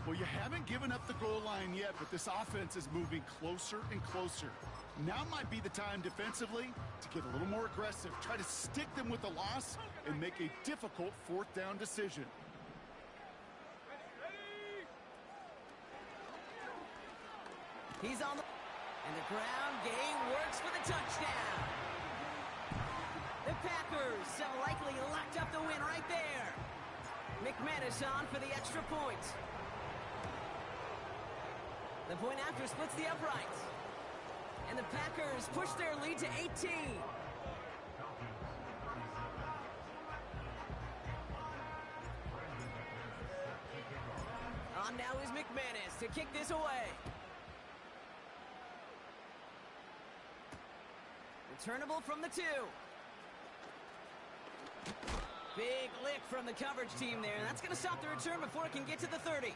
Speaker 2: Well, you haven't given up the goal line yet, but this offense is moving closer and closer. Now might be the time defensively to get a little more aggressive. Try to stick them with the loss and make a difficult 4th down decision.
Speaker 1: He's on the... And the ground game works for the touchdown. The Packers so likely locked up the win right there. McManus on for the extra point. The point after splits the uprights. And the Packers push their lead to 18. On now is McManus to kick this away. Returnable from the 2. Big lick from the coverage team there. That's going to stop the return before it can get to the 30.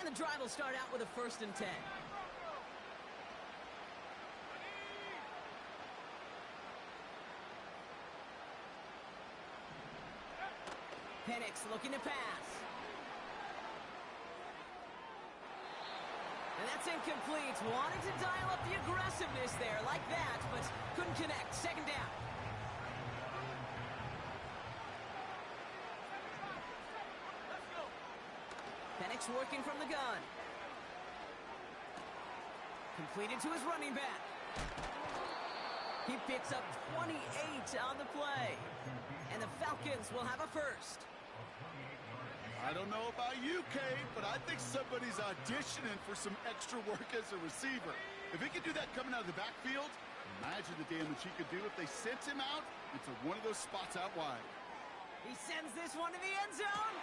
Speaker 1: And the drive will start out with a 1st and 10. Penix looking to pass. And that's incomplete. Wanted to dial up the aggressiveness there like that, but couldn't connect. 2nd down. Penix working from the gun. Completed to his running back. He picks up 28 on the play. And the Falcons will have a first.
Speaker 2: I don't know about you, Kate, but I think somebody's auditioning for some extra work as a receiver. If he could do that coming out of the backfield, imagine the damage he could do if they sent him out into one of those spots out wide.
Speaker 1: He sends this one to the end zone.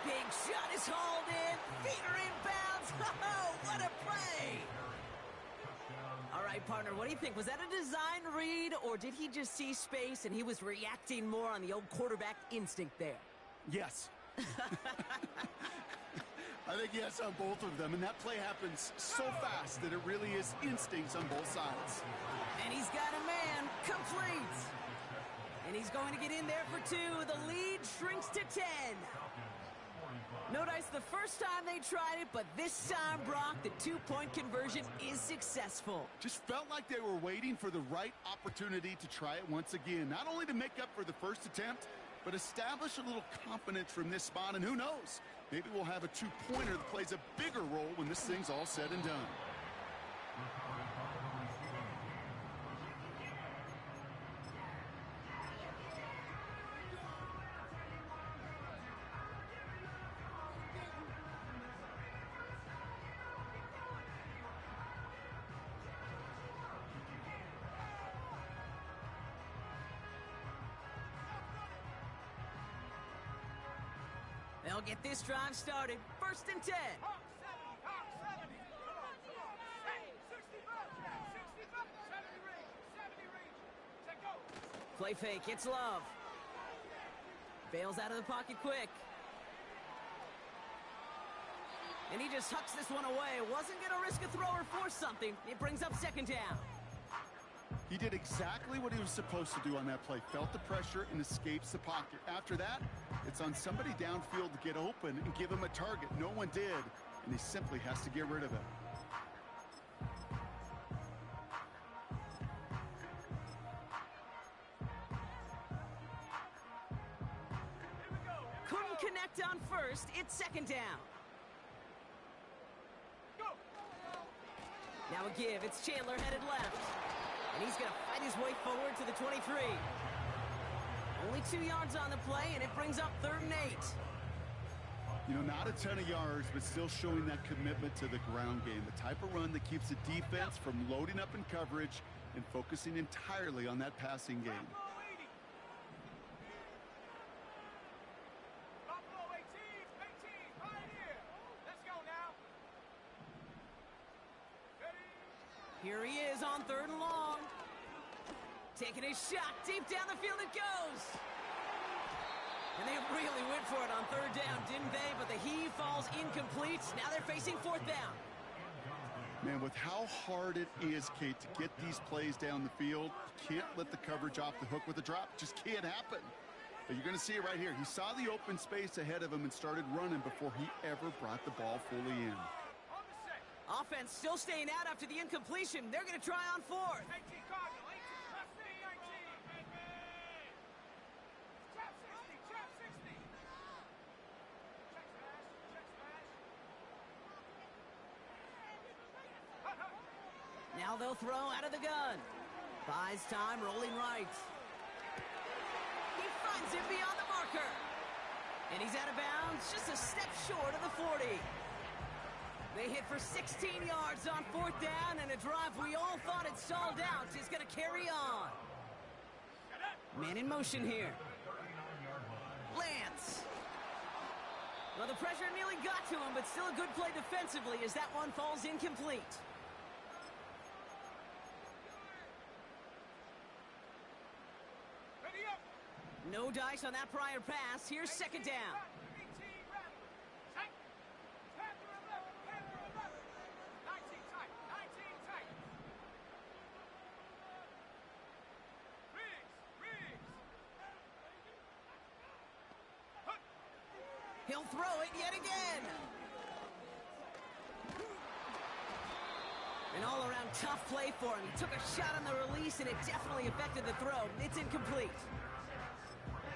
Speaker 1: Big shot is hauled in. Feet are inbounds. Oh, what a play. All right, partner, what do you think? Was that a design read, or did he just see space and he was reacting more on the old quarterback instinct there?
Speaker 2: Yes. I think yes on both of them, and that play happens so fast that it really is instincts on both sides.
Speaker 1: And he's got a man, complete. And he's going to get in there for two. The lead shrinks to 10. No dice the first time they tried it, but this time, Brock, the two-point conversion is successful.
Speaker 2: Just felt like they were waiting for the right opportunity to try it once again. Not only to make up for the first attempt, but establish a little confidence from this spot, and who knows? Maybe we'll have a two-pointer that plays a bigger role when this thing's all said and done.
Speaker 1: They'll get this drive started. First and 10.
Speaker 3: Hawk 70, Hawk 70. 65, 70 range, 70 range. Take go.
Speaker 1: Play fake, it's Love. Bails out of the pocket quick. And he just hucks this one away. Wasn't going to risk a throw or force something. It brings up second down.
Speaker 2: He did exactly what he was supposed to do on that play. Felt the pressure and escapes the pocket. After that, it's on somebody downfield to get open and give him a target. No one did, and he simply has to get rid of it.
Speaker 1: Couldn't connect on first. It's second down.
Speaker 3: Go.
Speaker 1: Now a give. It's Chandler headed left. And he's going to fight his way forward to the 23. Only 2 yards on the play, and it brings up 3rd and 8.
Speaker 2: You know, not a ton of yards, but still showing that commitment to the ground game. The type of run that keeps the defense from loading up in coverage and focusing entirely on that passing game.
Speaker 3: Buffalo 18, Pioneer. Let's go now. Ready?
Speaker 1: Here he is on 3rd and long. Taking his shot. Deep down the field it goes. And they really went for it on 3rd down, didn't they? But the heave falls incomplete. Now they're facing 4th down.
Speaker 2: Man, with how hard it is, Kate, to get these plays down the field, you can't let the coverage off the hook with a drop. Just can't happen. But you're going to see it right here. He saw the open space ahead of him and started running before he ever brought the ball fully in.
Speaker 3: On the set.
Speaker 1: Offense still staying out after the incompletion. They're going to try on 4th.
Speaker 3: 18 Cardinal, 18. Left 19. Trap 60, trap 60. Check smash, check smash.
Speaker 1: Now they'll throw out of the gun. Buys time, rolling right. He finds it beyond the marker. And he's out of bounds, just a step short of the 40. They hit for 16 yards on 4th down, and a drive we all thought had stalled out is going to carry on. Man in motion here. Lance. Well, the pressure nearly got to him, but still a good play defensively as that one falls incomplete.
Speaker 3: Ready up.
Speaker 1: No dice on that prior pass. Here's second down.
Speaker 3: 18 Rattler. Tight. Panther 11, Panther 11. 19 tight, 19 tight. Riggs. Hunt.
Speaker 1: He'll throw it yet again. An all-around tough play for him. He took a shot on the release, and it definitely affected the throw. It's incomplete.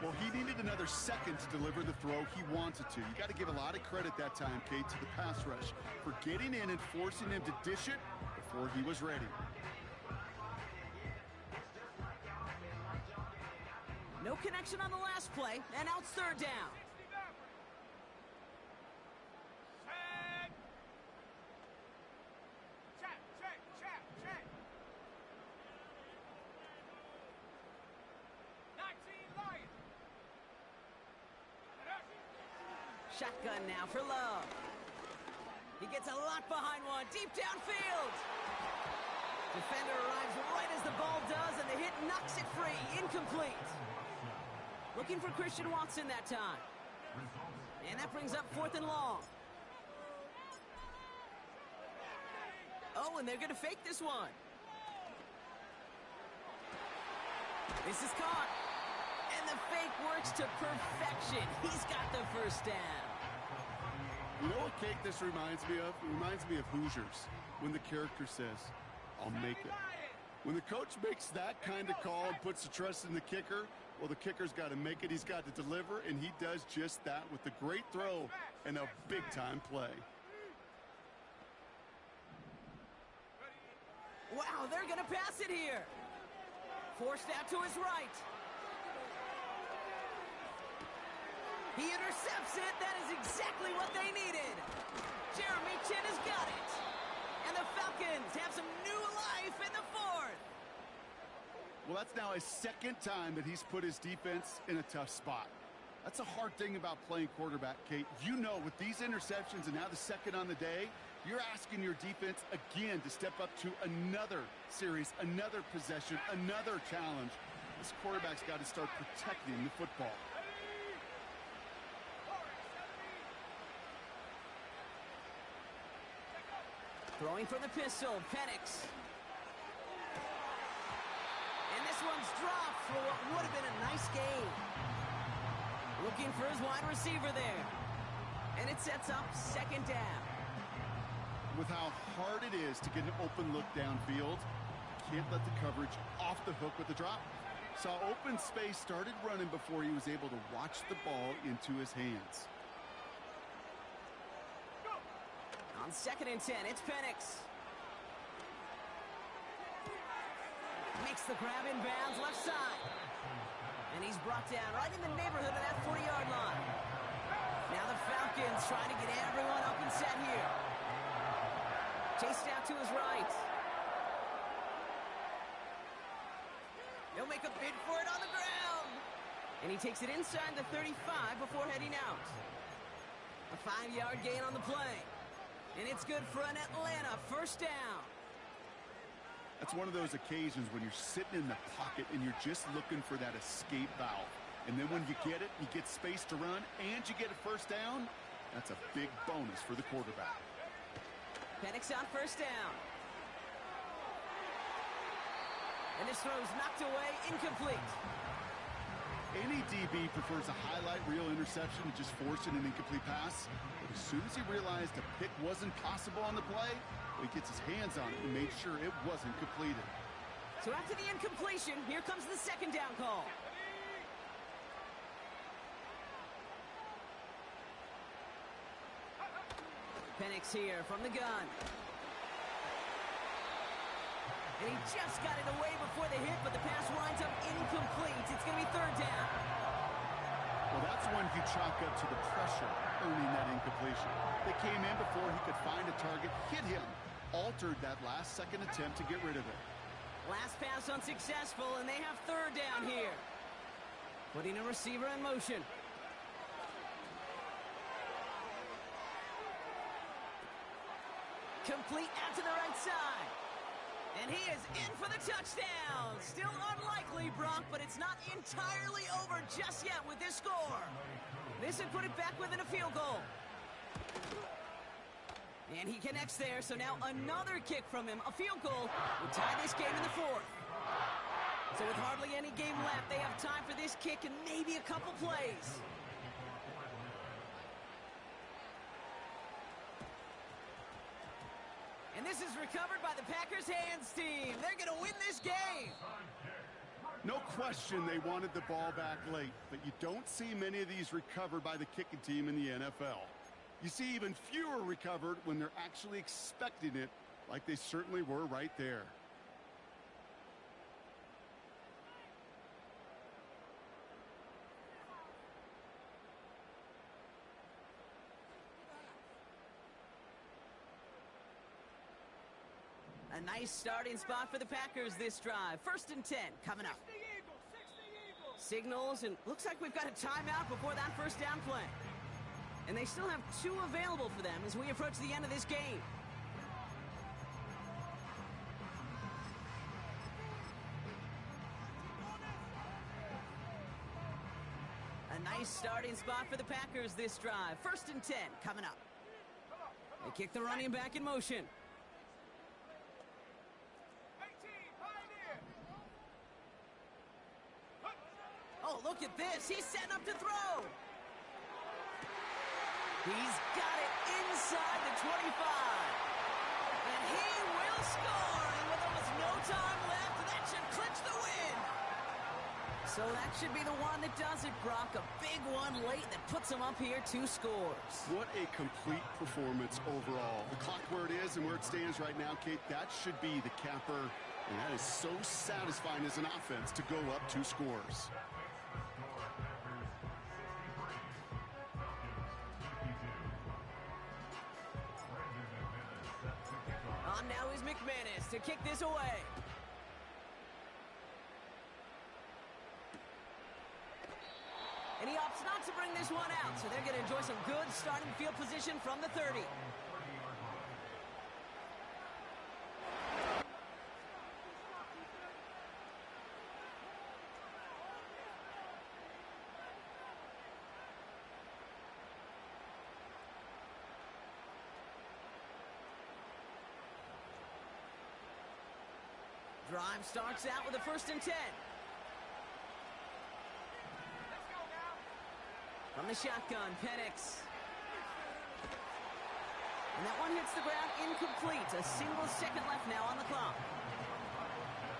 Speaker 2: Well, he needed another second to deliver the throw he wanted to. You got to give a lot of credit that time, Kate, to the pass rush for getting in and forcing him to dish it before he was ready.
Speaker 1: No connection on the last play, and now it's third down.
Speaker 3: 60 back. Check. Check, check, check, check. 19 Lions.
Speaker 1: Shotgun now for Love. He gets a lot behind one, deep downfield. Defender arrives right as the ball does, and the hit knocks it free. Incomplete. Looking for Christian Watson that time. And that brings up 4th and long. Oh, and they're going to fake this one. This is caught. And the fake works to perfection. He's got the first down.
Speaker 2: You know what cake this reminds me of? It reminds me of Hoosiers, when the character says, "I'll make it." When the coach makes that kind of call and puts the trust in the kicker, well, the kicker's got to make it. He's got to deliver, and he does just that with a great throw and a big-time play.
Speaker 1: Wow, they're going to pass it here. Forced out to his right. He intercepts it. That is exactly what they needed. Jeremy Chin has got it. And the Falcons have some new life in the 4th.
Speaker 2: Well, that's now a second time that he's put his defense in a tough spot. That's a hard thing about playing quarterback, Kate. You know, with these interceptions and now the second on the day, you're asking your defense again to step up to another series, another possession, another challenge. This quarterback's got to start protecting the football.
Speaker 1: Throwing from the pistol, Penix. And this one's dropped for what would have been a nice gain. Looking for his wide receiver there. And it sets up 2nd down.
Speaker 2: With how hard it is to get an open look downfield, can't let the coverage off the hook with the drop. Saw open space, started running before he was able to watch the ball into his hands.
Speaker 1: On 2nd and 10, it's Penix. Makes the grab in bounds left side. And he's brought down right in the neighborhood of that 40-yard line. Now the Falcons trying to get everyone up and set here. Chased out to his right. He'll make a bid for it on the ground. And he takes it inside the 35 before heading out. A 5-yard gain on the play. And it's good for an Atlanta first down.
Speaker 2: That's one of those occasions when you're sitting in the pocket and you're just looking for that escape valve. And then when you get it, you get space to run, and you get a first down. That's a big bonus for the quarterback.
Speaker 1: Penix on first down. And this throw's knocked away, incomplete.
Speaker 2: Any DB prefers a highlight reel interception to just forcing an incomplete pass. But as soon as he realized a pick wasn't possible on the play, he gets his hands on it and made sure it wasn't completed.
Speaker 1: So after the incompletion, here comes the 2nd down call. Penix here from the gun. And he just got it away before the hit, but the pass winds up incomplete. It's going to be 3rd down.
Speaker 2: Well, that's one you chalk up to the pressure earning that incompletion. They came in before he could find a target, hit him, altered that last-second attempt to get rid of it.
Speaker 1: Last pass unsuccessful, and they have 3rd down here. Putting a receiver in motion. Complete out to the right side. And he is in for the touchdown. Still unlikely, Brock, but it's not entirely over just yet with this score. This would put it back within a field goal. And he connects there, so now another kick from him. A field goal would tie this game in the 4th. So with hardly any game left, they have time for this kick and maybe a couple plays. And this is recovered by the Packers hands team. They're going to win this game.
Speaker 2: No question they wanted the ball back late, but you don't see many of these recovered by the kicking team in the NFL. You see even fewer recovered when they're actually expecting it, like they certainly were right there.
Speaker 1: A nice starting spot for the Packers this drive. 1st and 10 coming up.
Speaker 3: 60 Eagles, 60 Eagles.
Speaker 1: Signals, and looks like we've got a timeout before that first down play. And they still have 2 available for them as we approach the end of this game. A nice starting spot for the Packers this drive. 1st and 10 coming up. They kick the running back in motion.
Speaker 3: 18, Pioneer.
Speaker 1: Oh, look at this. He's setting up to throw. He's got it inside the 25. And he will score. And with almost no time left, that should clinch the win. So that should be the one that does it, Brock. A big one late that puts him up here 2 scores.
Speaker 2: What a complete performance overall. The clock where it is and where it stands right now, Kate, that should be the capper. And that is so satisfying as an offense to go up 2 scores.
Speaker 1: On now is McManus to kick this away. And he opts not to bring this one out, so they're going to enjoy some good starting field position from the 30. Drive starts out with a 1st and 10. From the shotgun, Penix. And that one hits the ground incomplete. A single second left now on the clock.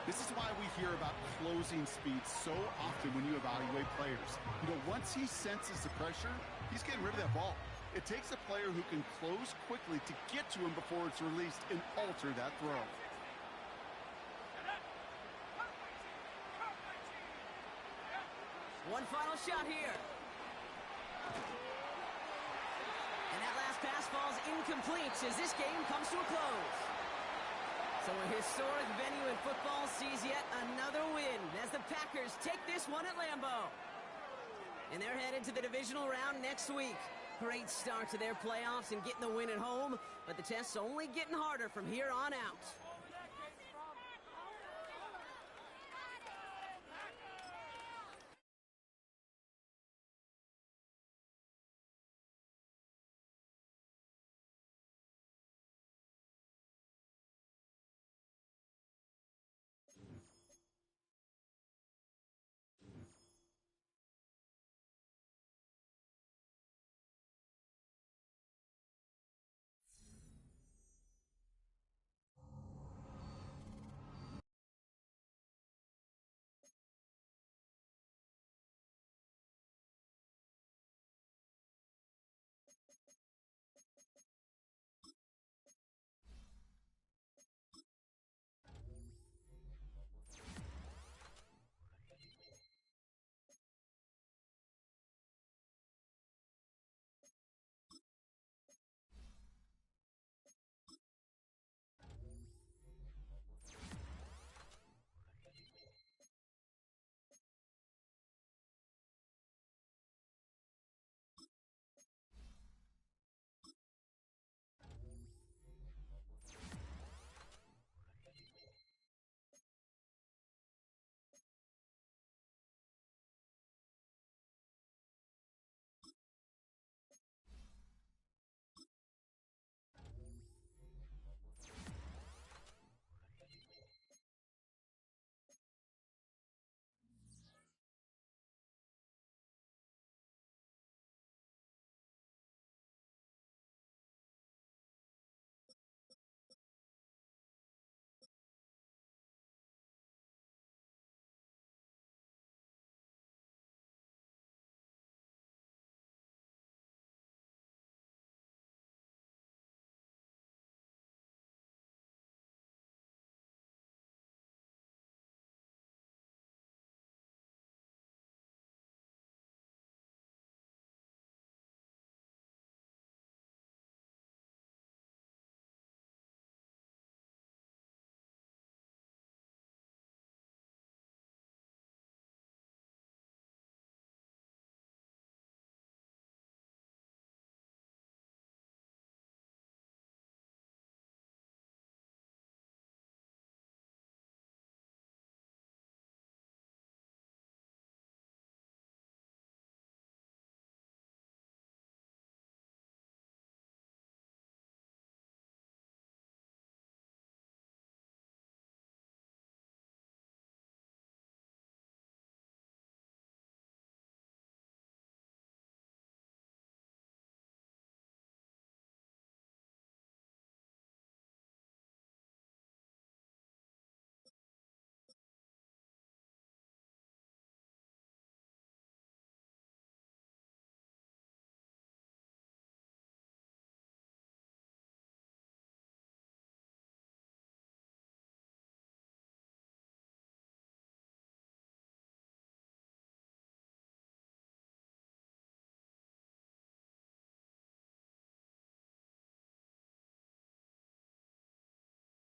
Speaker 2: This is why we hear about closing speed so often when you evaluate players. You know, once he senses the pressure, he's getting rid of that ball. It takes a player who can close quickly to get to him before it's released and alter that throw.
Speaker 1: One final shot here. And that last pass falls incomplete as this game comes to a close. So a historic venue in football sees yet another win as the Packers take this one at Lambeau. And they're headed to the divisional round next week. Great start to their playoffs and getting the win at home, but the test's only getting harder from here on out.